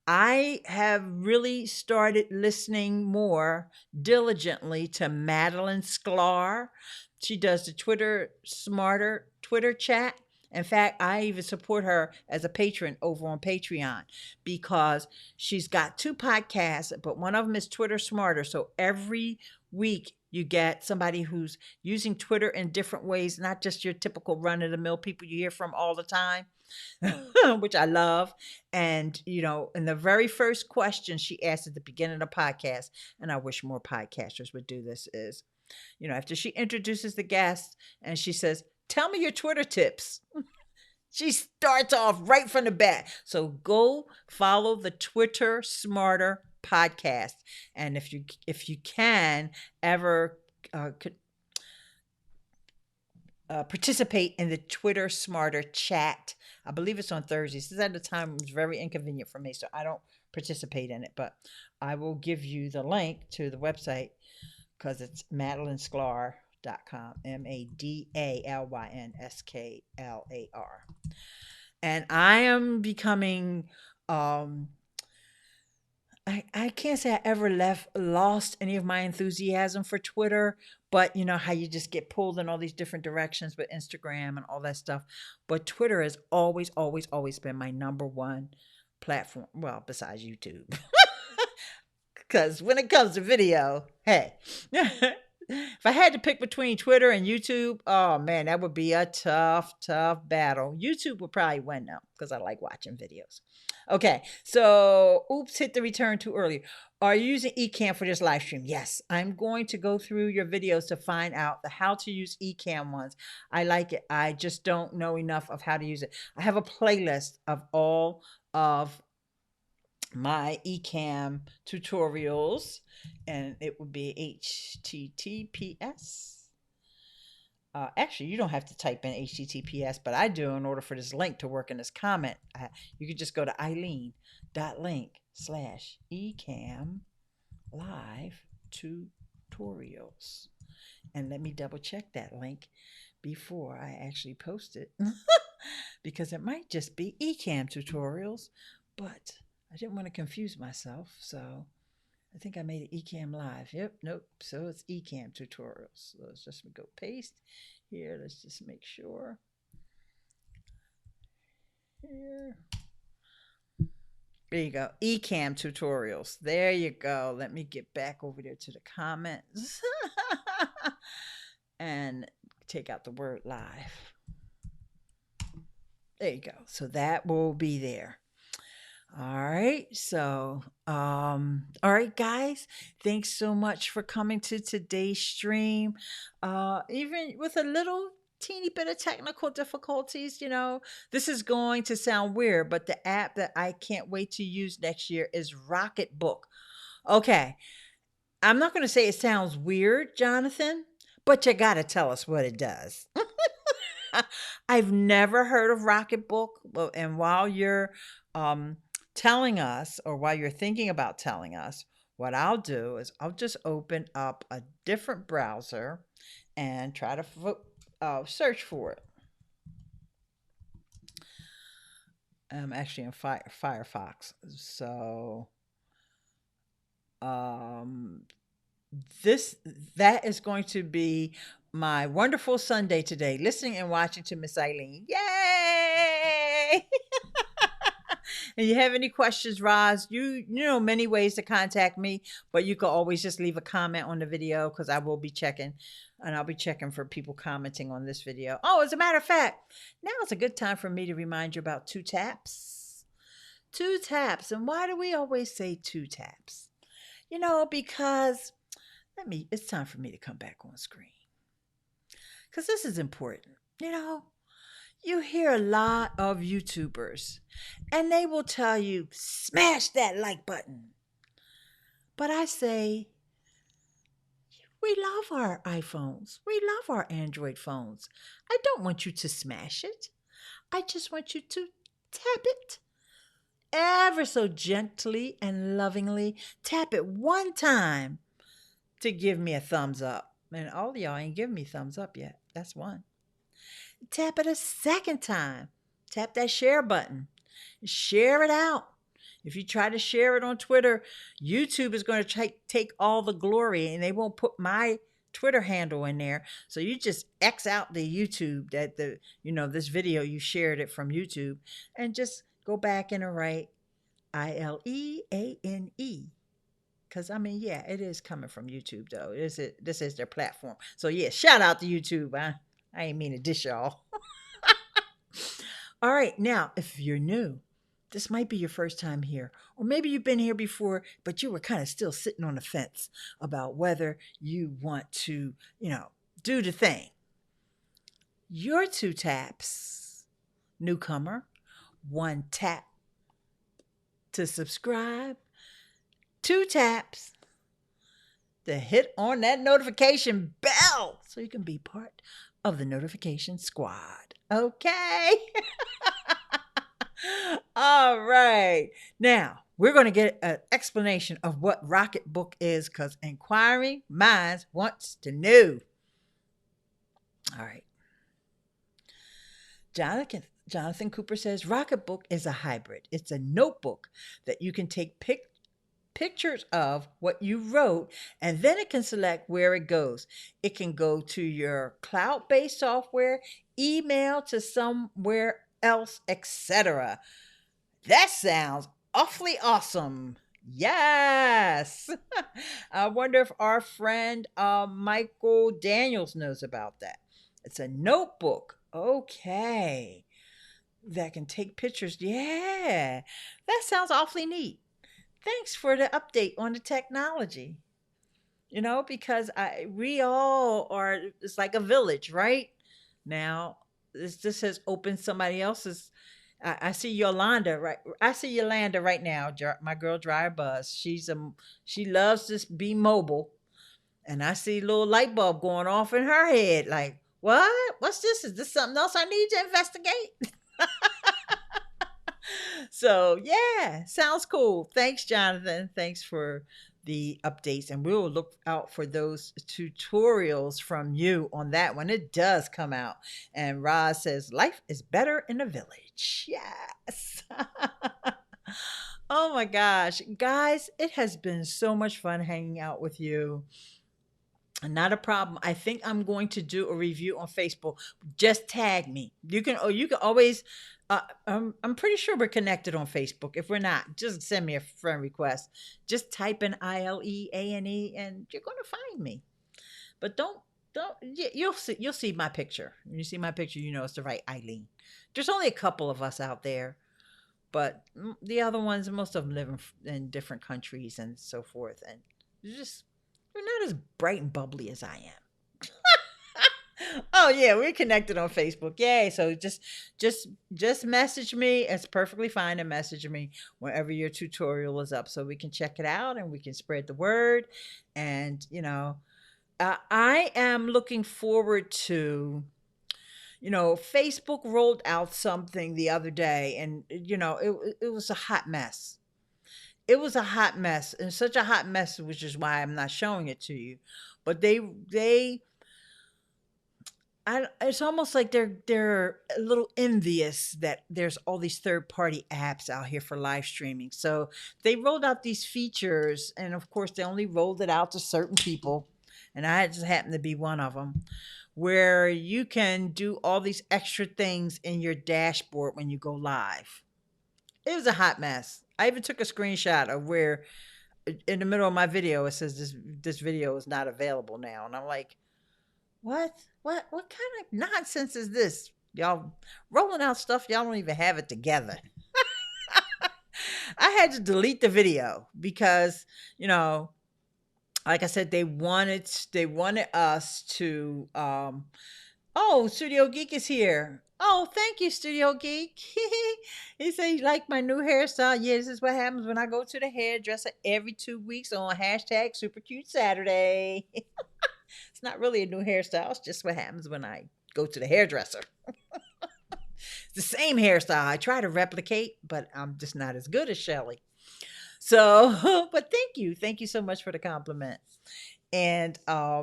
I have really started listening more diligently to Madeline Sklar. She does the Twitter Smarter Twitter chat. In fact, I even support her as a patron over on Patreon because she's got two podcasts, but one of them is Twitter Smarter. So every week you get somebody who's using Twitter in different ways, not just your typical run of the mill people you hear from all the time. Which I love. And, in the very first question she asked at the beginning of the podcast, and I wish more podcasters would do this, is, after she introduces the guest and she says, "Tell me your Twitter tips." She starts off right from the bat. So go follow the Twitter Smarter podcast. And if you can ever participate in the Twitter Smarter chat. I believe it's on Thursdays. This at the time it was very inconvenient for me, so I don't participate in it. But I will give you the link to the website because it's MadelineSklar.com, MADALYNSKLAR. And I am becoming I can't say I ever lost any of my enthusiasm for Twitter, but you know how you just get pulled in all these different directions with Instagram and all that stuff. But Twitter has always, always, always been my number one platform. Well, besides YouTube. Because when it comes to video, hey, If I had to pick between Twitter and YouTube, oh man, that would be a tough, tough battle. YouTube would probably win now because I like watching videos. Okay, so oops, hit the return too early. Are you using Ecamm for this live stream? Yes, I'm going to go through your videos to find out the how to use Ecamm ones. I like it. I just don't know enough of how to use it. I have a playlist of all of my Ecamm tutorials, and it would be HTTPS. Actually, you don't have to type in HTTPS, but I do in order for this link to work in this comment. You could just go to ILEANE.link/EcammLive tutorials. And let me double check that link before I actually post it because it might just be Ecamm tutorials, but I didn't want to confuse myself, so I think I made it EcammLive. Yep, nope. So it's Ecamm tutorials. So let's just go paste here. Let's just make sure. Here. There you go. Ecamm tutorials. There you go. Let me get back over there to the comments and take out the word live. There you go. So that will be there. All right. So, all right, guys, thanks so much for coming to today's stream. Even with a little teeny bit of technical difficulties, this is going to sound weird, but the app that I can't wait to use next year is Rocketbook. Okay. I'm not going to say it sounds weird, Jonathan, but you got to tell us what it does. I've never heard of Rocketbook, and while you're telling us, or while you're thinking about telling us, what I'll do is I'll just open up a different browser and try to search for it. I'm actually in Firefox, so that is going to be my wonderful Sunday today, listening and watching to Miss Eileen. Yay! And you have any questions, Roz, you know many ways to contact me, but you can always just leave a comment on the video because I will be checking, and I'll be checking for people commenting on this video. Oh, as a matter of fact, now is a good time for me to remind you about 2 taps. 2 taps. And why do we always say 2 taps? Because it's time for me to come back on screen. Because this is important. You hear a lot of YouTubers, and they will tell you, smash that like button. But I say, we love our iPhones. We love our Android phones. I don't want you to smash it. I just want you to tap it. Ever so gently and lovingly tap it one time to give me a thumbs up. And all of y'all ain't giving me thumbs up yet. That's one. Tap it a second time. Tap that share button. Share it out. If you try to share it on Twitter, YouTube is going to take all the glory, and they won't put my Twitter handle in there. So you just X out the YouTube that this video, you shared it from YouTube, and just go back and write ILEANE. Because, yeah, it is coming from YouTube, though. This is their platform. So, yeah, shout out to YouTube. I ain't mean to dish y'all. All right. Now, if you're new, this might be your first time here. Or maybe you've been here before, but you were kind of still sitting on the fence about whether you want to, do the thing. Your 2 taps, newcomer, 1 tap to subscribe, 2 taps to hit on that notification bell so you can be part of the notification squad. Okay? All right. Now, we're going to get an explanation of what Rocketbook is, because inquiring minds wants to know. All right. Jonathan Cooper says Rocketbook is a hybrid. It's a notebook that you can take pictures of what you wrote, and then it can select where it goes. It can go to your cloud-based software, email to somewhere else, etc. That sounds awfully awesome. Yes. I wonder if our friend Michael Daniels knows about that. It's a notebook. Okay. That can take pictures. Yeah. That sounds awfully neat. Thanks for the update on the technology. Because we all are, it's like a village, right? Now, this has opened somebody else's. I see Yolanda, right? I see Yolanda right now, my girl Dryer Buzz. She loves to be mobile, and I see a little light bulb going off in her head. Like, what? What's this? Is this something else I need to investigate? So yeah, sounds cool. Thanks, Jonathan. Thanks for the updates, and we will look out for those tutorials from you on that one. It does come out, and Roz says life is better in a village. Yes. Oh my gosh, guys, it has been so much fun hanging out with you. Not a problem. I think I'm going to do a review on Facebook. Just tag me. You can always I'm pretty sure we're connected on Facebook. If we're not, just send me a friend request. Just type in ILEANE and you're going to find me. But you'll see my picture. When you see my picture, you know it's the right Eileen. There's only a couple of us out there, but the other ones, most of them live in different countries and so forth, and just you're not as bright and bubbly as I am. Oh yeah, we're connected on Facebook. Yay. So just message me. It's perfectly fine to message me whenever your tutorial is up so we can check it out and we can spread the word. And I am looking forward to Facebook rolled out something the other day, and it was a hot mess. It was a hot mess, and such a hot mess, which is why I'm not showing it to you. But it's almost like they're a little envious that there's all these third party apps out here for live streaming. So they rolled out these features, and of course they only rolled it out to certain people, and I just happened to be one of them, where you can do all these extra things in your dashboard when you go live. It was a hot mess. I even took a screenshot of where in the middle of my video it says this video is not available now, and I'm like, what? What kind of nonsense is this? Y'all rolling out stuff y'all don't even have it together. I had to delete the video because, like I said, they wanted us to oh, Studio Geek is here. Oh, thank you, Studio Geek. He said he liked my new hairstyle. Yeah, this is what happens when I go to the hairdresser every 2 weeks on hashtag Super Cute Saturday. It's not really a new hairstyle. It's just what happens when I go to the hairdresser. It's the same hairstyle. I try to replicate, but I'm just not as good as Shelly. So, but thank you. Thank you so much for the compliment. And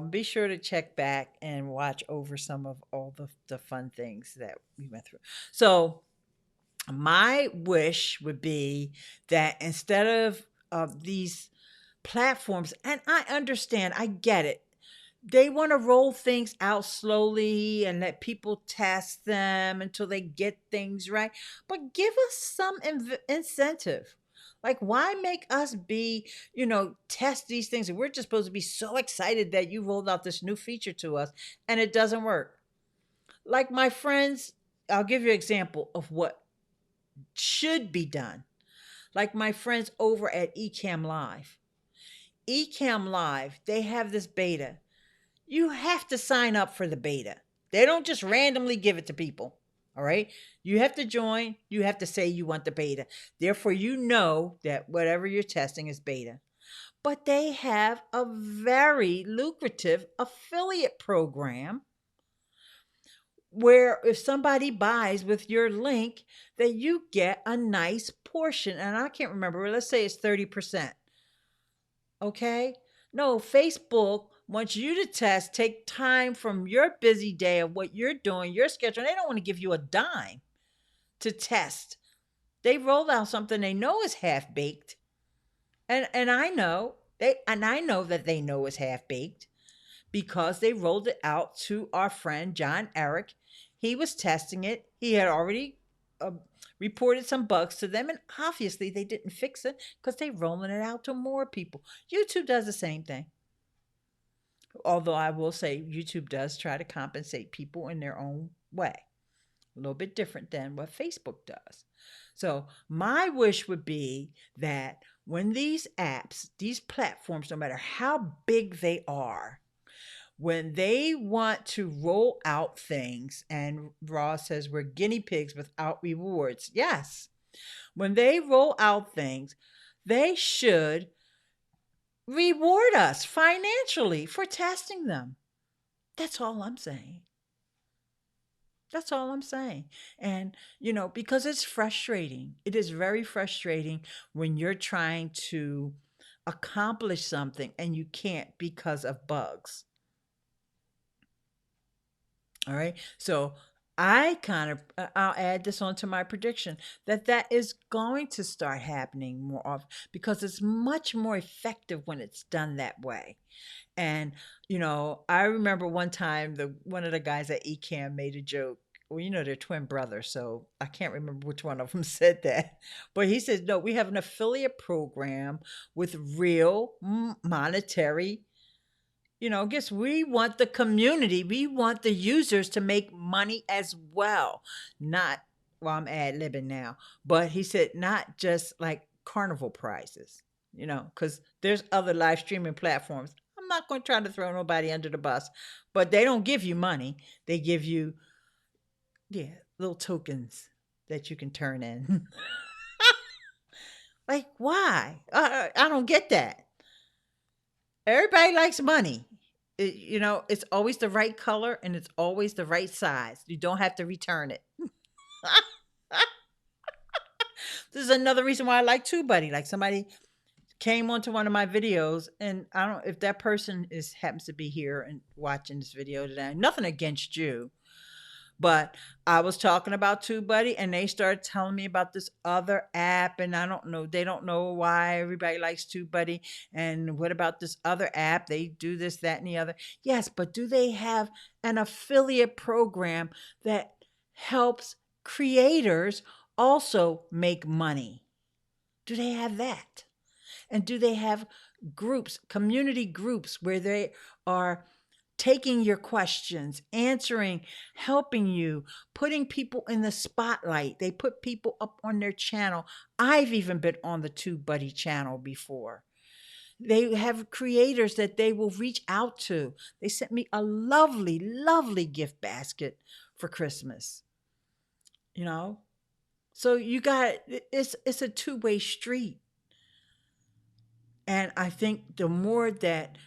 be sure to check back and watch over some of all the fun things that we went through. So, my wish would be that instead of these platforms, and I understand, I get it, they want to roll things out slowly and let people test them until they get things right. But give us some incentive. Like, why make us test these things? And we're just supposed to be so excited that you rolled out this new feature to us and it doesn't work. Like, my friends, I'll give you an example of what should be done. Like, my friends over at EcammLive. EcammLive, they have this beta. You have to sign up for the beta. They don't just randomly give it to people. All right. You have to join. You have to say you want the beta. Therefore, you know that whatever you're testing is beta. But they have a very lucrative affiliate program where if somebody buys with your link, that you get a nice portion. And I can't remember. Let's say it's 30%. Okay. No, Facebook wants you to test, take time from your busy day of what you're doing, your schedule. They don't want to give you a dime to test. They roll out something they know is half baked. And I know that they know it's half baked because they rolled it out to our friend John Eric. He was testing it. He had already reported some bugs to them, and obviously they didn't fix it because they're rolling it out to more people. YouTube does the same thing. Although I will say YouTube does try to compensate people in their own way, a little bit different than what Facebook does. So, my wish would be that when these apps, these platforms, no matter how big they are, when they want to roll out things, and Ross says we're guinea pigs without rewards. Yes. When they roll out things, they should reward us financially for testing them. That's all I'm saying. That's all I'm saying. And, because it's frustrating. It is very frustrating when you're trying to accomplish something and you can't because of bugs. All right. So I'll add this onto my prediction that is going to start happening more often because it's much more effective when it's done that way. And, I remember one time one of the guys at Ecamm made a joke. Well, they're twin brothers, so I can't remember which one of them said that. But he says, no, we have an affiliate program with real monetary, guess we want the community, we want the users to make money as well. Not, well, I'm ad libbing now, but he said not just like carnival prizes, because there's other live streaming platforms. I'm not going to try to throw nobody under the bus, but they don't give you money. They give you, yeah, little tokens that you can turn in. Like, why? I don't get that. Everybody likes money. It's always the right color and it's always the right size. You don't have to return it. This is another reason why I like TubeBuddy. Like, somebody came onto one of my videos, and I don't, if that person happens to be here and watching this video today. Nothing against you, but I was talking about TubeBuddy, and they started telling me about this other app, and I don't know. They don't know why everybody likes TubeBuddy, and what about this other app? They do this, that, and the other. Yes, but do they have an affiliate program that helps creators also make money? Do they have that? And do they have groups, community groups, where they are taking your questions, answering, helping you, putting people in the spotlight? They put people up on their channel. I've even been on the TubeBuddy channel before. They have creators that they will reach out to. They sent me a lovely, lovely gift basket for Christmas. So it's a two-way street. And I think the more that,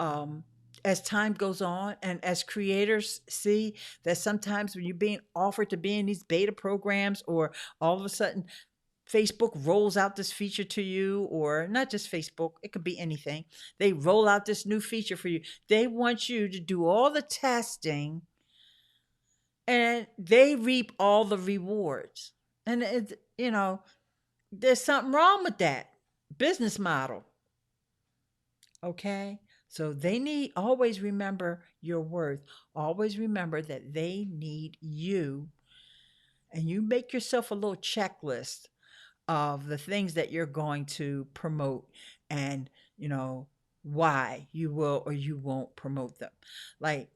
as time goes on and as creators see that sometimes when you're being offered to be in these beta programs, or all of a sudden Facebook rolls out this feature to you, or not just Facebook, it could be anything. They roll out this new feature for you. They want you to do all the testing and they reap all the rewards. And there's something wrong with that business model. Okay. So they need, always remember your worth. Always remember that they need you. And you make yourself a little checklist of the things that you're going to promote, and, why you will or you won't promote them. Like,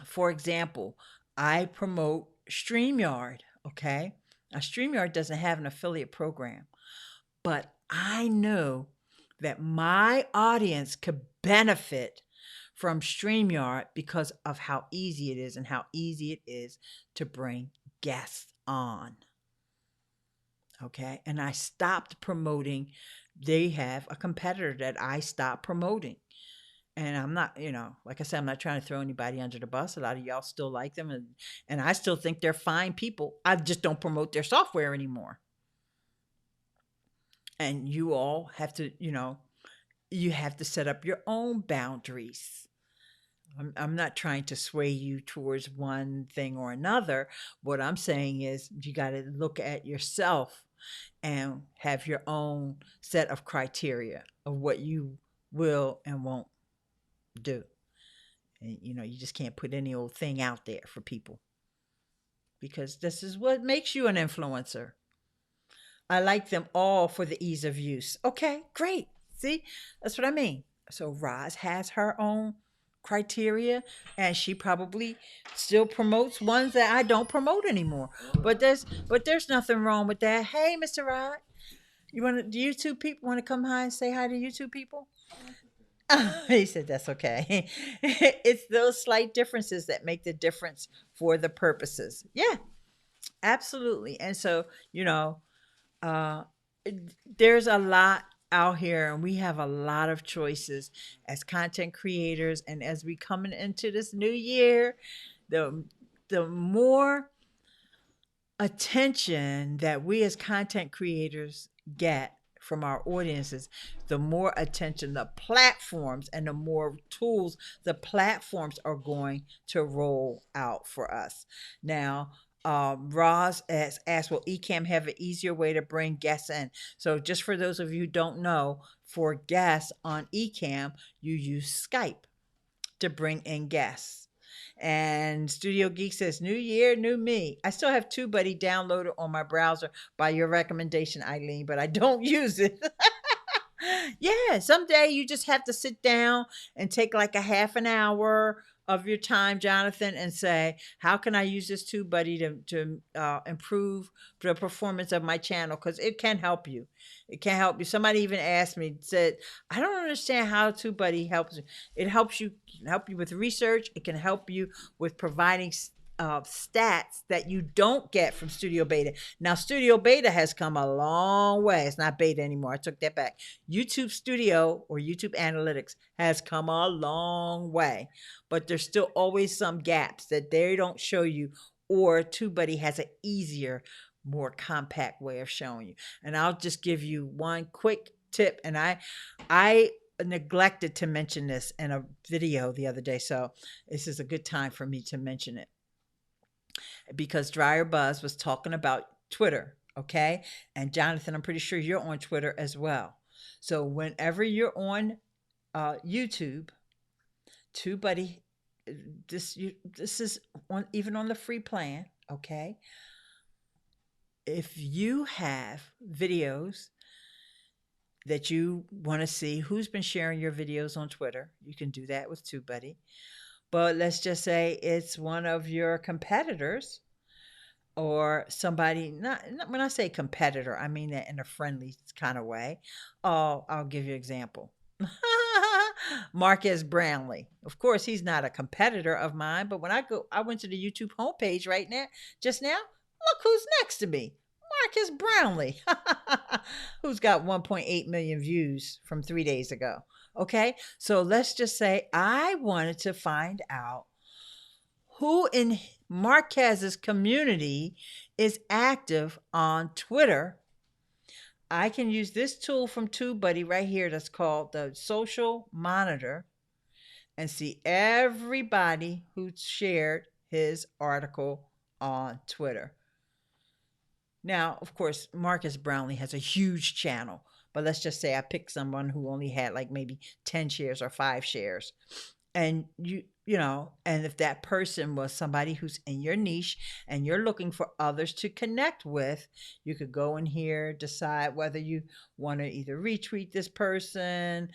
for example, I promote StreamYard. Okay. Now, StreamYard doesn't have an affiliate program, but I know that my audience could benefit from StreamYard because of how easy it is and how easy it is to bring guests on. Okay. And I stopped promoting. They have a competitor that I stopped promoting. And I'm not, like I said, I'm not trying to throw anybody under the bus. A lot of y'all still like them, and I still think they're fine people. I just don't promote their software anymore. And you all have to, you have to set up your own boundaries. I'm not trying to sway you towards one thing or another. What I'm saying is you got to look at yourself and have your own set of criteria of what you will and won't do. And, you just can't put any old thing out there for people. because this is what makes you an influencer. I like them all for the ease of use. Okay, great. See, that's what I mean. So Roz has her own criteria, and she probably still promotes ones that I don't promote anymore. But there's nothing wrong with that. Hey, Mr. Rod, you want to do YouTube people want to come hi and say hi to YouTube people? He said that's okay. It's those slight differences that make the difference for the purposes. Yeah, absolutely. And so, uh, there's a lot out here, and we have a lot of choices as content creators. And as we coming into this new year, the the more attention that we as content creators get from our audiences, the more attention the platforms and the more tools the platforms are going to roll out for us. Now, Roz has asked, will Ecamm have an easier way to bring guests in? So, just for those of you who don't know, for guests on Ecamm, you use Skype to bring in guests. And Studio Geek says, New year, new me. I still have TubeBuddy downloaded on my browser by your recommendation, Eileen, but I don't use it. Yeah, someday you just have to sit down and take like a half an hour of your time, Jonathan, and say, how can I use this TubeBuddy to improve the performance of my channel? Because it can help you. It can help you. Somebody even asked me, said, I don't understand how TubeBuddy helps you. It helps you, can help you with research. It can help you with providing stats that you don't get from Studio Beta. Now, Studio Beta has come a long way. It's not beta anymore. I took that back. YouTube Studio or YouTube Analytics has come a long way, but there's still always some gaps that they don't show you, or TubeBuddy has an easier, more compact way of showing you. And I'll just give you one quick tip. And I neglected to mention this in a video the other day, so this is a good time for me to mention it, because Dryer Buzz was talking about Twitter, okay? And Jonathan, I'm pretty sure you're on Twitter as well. So whenever you're on YouTube, TubeBuddy, this is on, even on the free plan, okay? If you have videos that you want to see who's been sharing your videos on Twitter, you can do that with TubeBuddy. But let's just say it's one of your competitors or somebody, not when I say competitor, I mean that in a friendly kind of way. Oh, I'll give you an example. Marcus Brownlee. Of course, he's not a competitor of mine, but when I went to the YouTube homepage right now, just now, look who's next to me. Marcus Brownlee, who's got 1.8 million views from 3 days ago. Okay, so let's just say I wanted to find out who in Marquez's community is active on Twitter. I can use this tool from TubeBuddy right here that's called the Social Monitor and see everybody who shared his article on Twitter. Now, of course, Marcus Brownlee has a huge channel, but let's just say I picked someone who only had like maybe 10 shares or 5 shares. And and if that person was somebody who's in your niche and you're looking for others to connect with, you could go in here, decide whether you want to either retweet this person,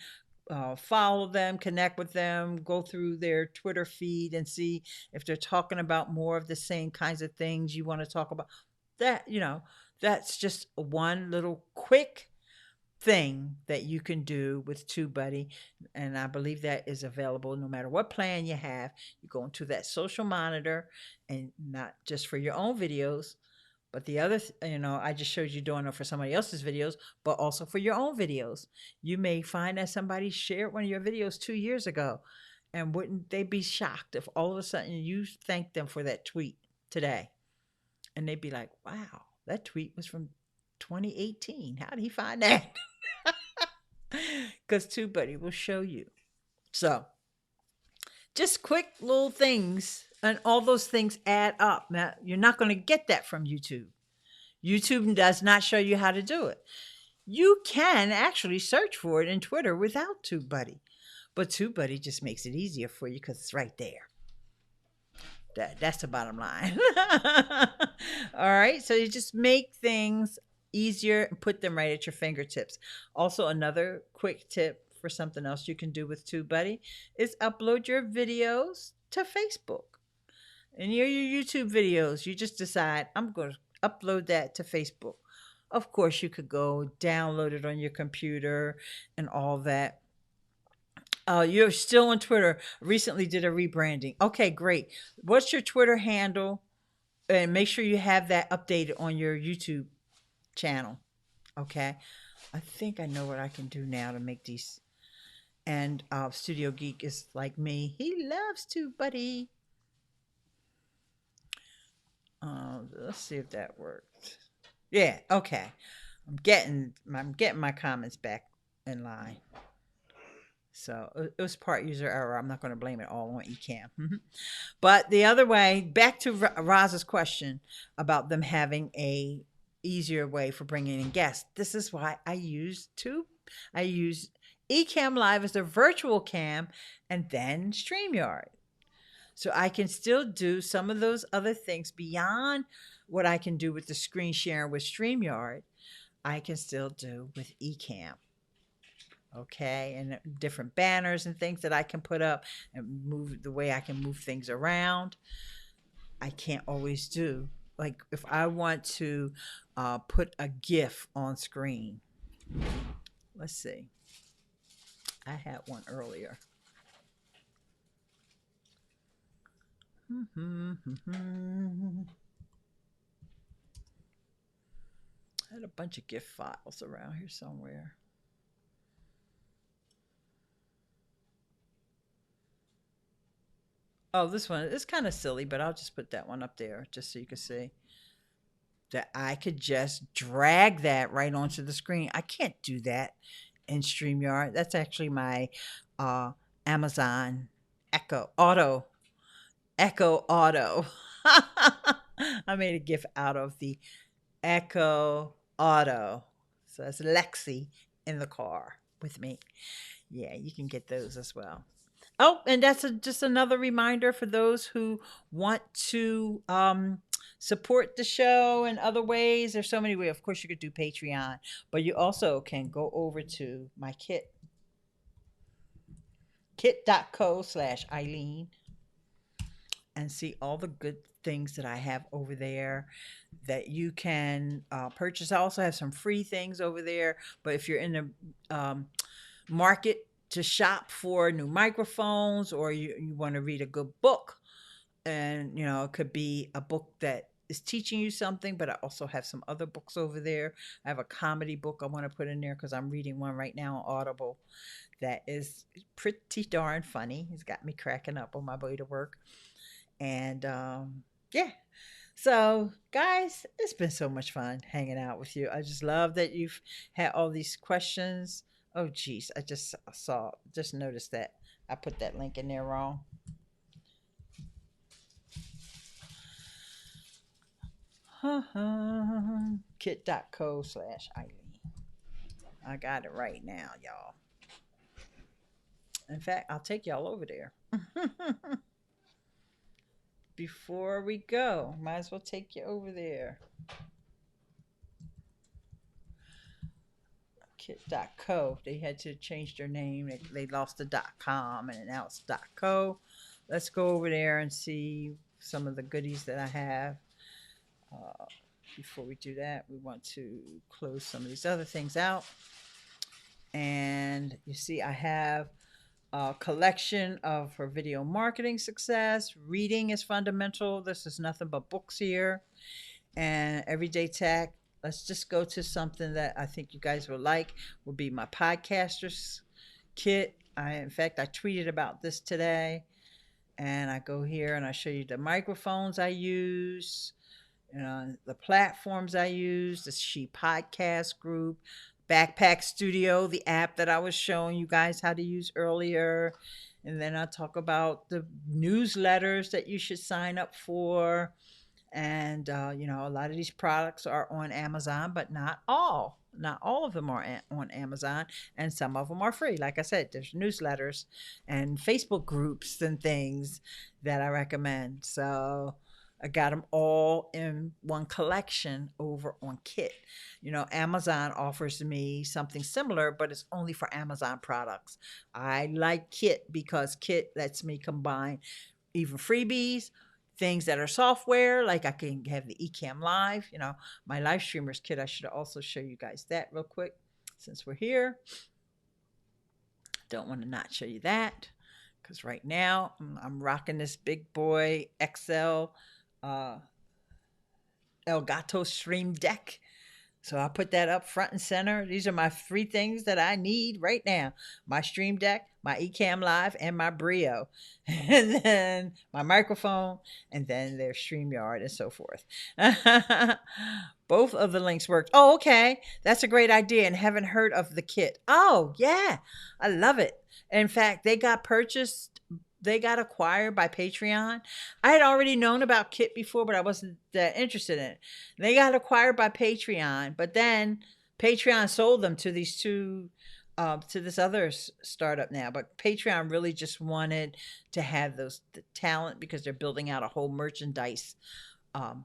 follow them, connect with them, go through their Twitter feed and see if they're talking about more of the same kinds of things you want to talk about. That's just one little quick thing that you can do with TubeBuddy, and I believe that is available no matter what plan you have. You go into that social monitor, and not just for your own videos, but the other, I just showed you doing it for somebody else's videos, but also for your own videos. You may find that somebody shared one of your videos 2 years ago, and wouldn't they be shocked if all of a sudden you thank them for that tweet today? And they'd be like, wow, that tweet was from 2018. How did he find that? Because TubeBuddy will show you. So just quick little things, and all those things add up. Now, you're not going to get that from YouTube. YouTube does not show you how to do it. You can actually search for it in Twitter without TubeBuddy, but TubeBuddy just makes it easier for you because it's right there. That's the bottom line. All right. So you just make things easier and put them right at your fingertips. Also, another quick tip for something else you can do with TubeBuddy is upload your videos to Facebook. And your YouTube videos, you just decide, I'm going to upload that to Facebook. Of course, you could go download it on your computer and all that. You're still on Twitter. Recently did a rebranding. Okay, great. What's your Twitter handle? And make sure you have that updated on your YouTube channel. Okay. I think I know what I can do now to make these. And Studio Geek is like me. He loves to, buddy. Let's see if that worked. Yeah. Okay. I'm getting my comments back in line. So it was part user error. I'm not going to blame it all on Ecamm. But the other way, back to Roz's question about them having a easier way for bringing in guests. This is why I use EcammLive as a virtual cam and then StreamYard. So I can still do some of those other things beyond what I can do with the screen sharing with StreamYard. I can still do with Ecamm. Okay, and different banners and things that I can put up and move the way I can move things around. I can't always do. Like if I want to put a GIF on screen. Let's see. I had one earlier. I had a bunch of GIF files around here somewhere. Oh, this one is kind of silly, but I'll just put that one up there just so you can see that I could just drag that right onto the screen. I can't do that in StreamYard. That's actually my Amazon Echo Auto. I made a GIF out of the Echo Auto. So that's Lexi in the car with me. Yeah, you can get those as well. Oh, and that's just another reminder for those who want to support the show in other ways. There's so many ways. Of course, you could do Patreon, but you also can go over to my kit.co/Eileen, and see all the good things that I have over there that you can purchase. I also have some free things over there, but if you're in the market to shop for new microphones, or you want to read a good book, and it could be a book that is teaching you something, but I also have some other books over there. I have a comedy book I want to put in there because I'm reading one right now on Audible that is pretty darn funny. It's got me cracking up on my way to work. And yeah. So, guys, it's been so much fun hanging out with you. I just love that you've had all these questions. Oh, geez. I just noticed that I put that link in there wrong. Kit.co/Eileen. I got it right now, y'all. In fact, I'll take y'all over there. Before we go, might as well take you over there. Kit.co. They had to change their name. They lost the .com and now it's .co. Let's go over there and see some of the goodies that I have. Before we do that, we want to close some of these other things out. And you see I have a collection of her video marketing success. Reading is fundamental. This is nothing but books here. And everyday tech. Let's just go to something that I think you guys will like. Will be my podcasters kit. In fact, I tweeted about this today. And I go here and I show you the microphones I use, the platforms I use, the She Podcast Group, Backpack Studio, the app that I was showing you guys how to use earlier. And then I talk about the newsletters that you should sign up for. And, a lot of these products are on Amazon, but not all. Not all of them are on Amazon, and some of them are free. Like I said, there's newsletters and Facebook groups and things that I recommend. So I got them all in one collection over on Kit. Amazon offers me something similar, but it's only for Amazon products. I like Kit because Kit lets me combine even freebies, things that are software, like I can have the EcammLive, my live streamers kit. I should also show you guys that real quick since we're here. Don't want to not show you that because right now I'm rocking this big boy XL uh, Elgato Stream Deck. So I put that up front and center. These are my three things that I need right now: my Stream Deck, my EcammLive, and my Brio, and then my microphone, and then their StreamYard and so forth. Both of the links worked. Oh, okay. That's a great idea and haven't heard of the kit. Oh, yeah. I love it. In fact, they got acquired by Patreon. I had already known about Kit before, but I wasn't that interested in it. They got acquired by Patreon, but then Patreon sold them to these two, to this other startup now. But Patreon really just wanted to have the talent because they're building out a whole merchandise um,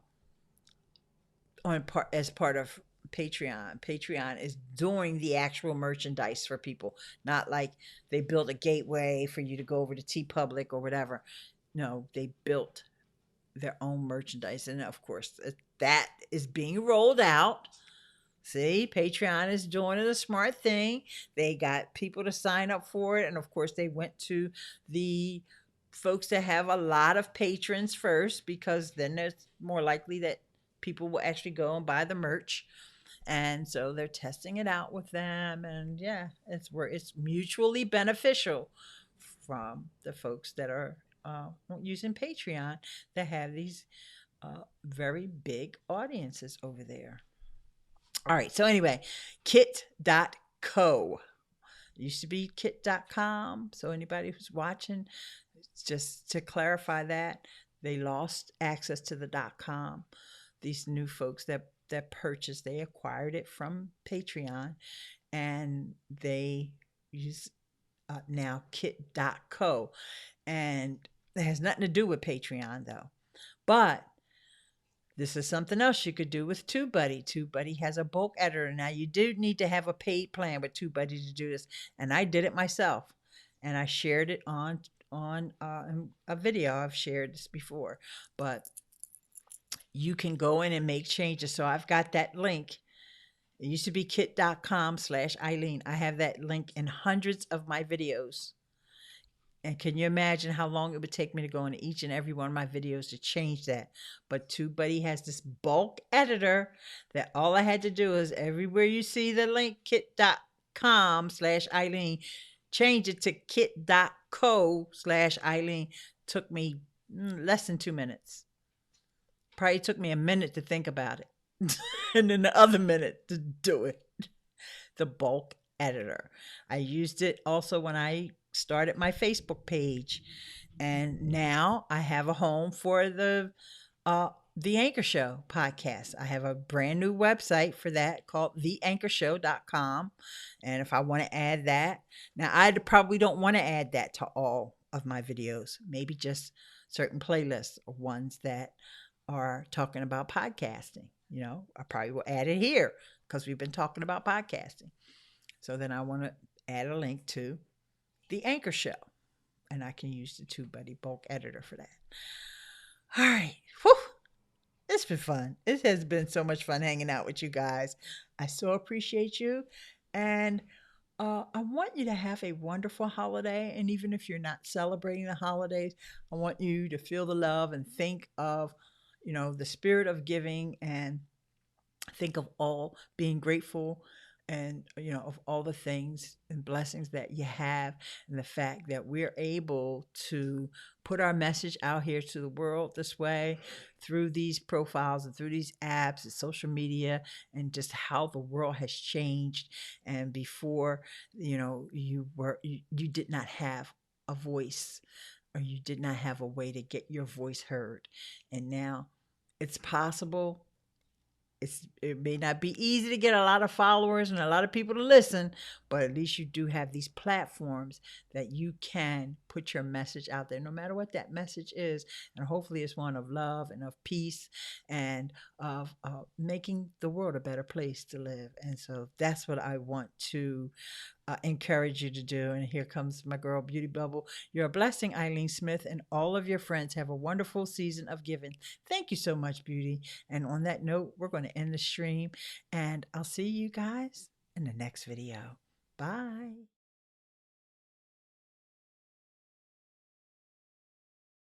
as part of Patreon. Patreon is doing the actual merchandise for people, not like they built a gateway for you to go over to T Public or whatever. No, they built their own merchandise, and of course that is being rolled out. See, Patreon is doing a smart thing. They got people to sign up for it, and of course they went to the folks that have a lot of patrons first, because then there's more likely that people will actually go and buy the merch. And so they're testing it out with them, and yeah, it's mutually beneficial from the folks that are using Patreon, that have these very big audiences over there. All right, so anyway, kit.co. It used to be kit.com. So anybody who's watching, just to clarify that, they lost access to the .com. These new folks that purchased, they acquired it from Patreon, and they use now kit.co. And it has nothing to do with Patreon though. But this is something else you could do with TubeBuddy. TubeBuddy has a bulk editor. Now, you do need to have a paid plan with TubeBuddy to do this, and I did it myself, and I shared it on a video. I've shared this before, but you can go in and make changes. So I've got that link. It used to be kit.com/Eileen. I have that link in hundreds of my videos. And can you imagine how long it would take me to go into each and every one of my videos to change that? But TubeBuddy has this bulk editor that all I had to do is, everywhere you see the link kit.com/Eileen, change it to kit.co/Eileen. Took me less than 2 minutes. Probably took me a minute to think about it. And then the other minute to do it. The bulk editor. I used it also when I started my Facebook page, and now I have a home for the Anchor Show podcast. I have a brand new website for that called theanchorshow.com, and if I want to add that, now I probably don't want to add that to all of my videos, maybe just certain playlists or ones that are talking about podcasting. I probably will add it here because we've been talking about podcasting. So then I want to add a link to the Anchor Show, and I can use the TubeBuddy bulk editor for that. All right. Whew. It's been fun. It has been so much fun hanging out with you guys. I so appreciate you. And I want you to have a wonderful holiday. And even if you're not celebrating the holidays, I want you to feel the love and think of, the spirit of giving, and think of all being grateful, and of all the things and blessings that you have, and the fact that we're able to put our message out here to the world this way, through these profiles and through these apps and social media, and just how the world has changed. And before, you did not have a voice, or you did not have a way to get your voice heard, and now it's possible. It may not be easy to get a lot of followers and a lot of people to listen, but at least you do have these platforms that you can put your message out there, no matter what that message is. And hopefully it's one of love and of peace and of making the world a better place to live. And so that's what I want to encourage you to do. And here comes my girl, Beauty Bubble. You're a blessing, Eileen Smith, and all of your friends. Have a wonderful season of giving. Thank you so much, Beauty. And on that note, we're going to end the stream, and I'll see you guys in the next video. Bye.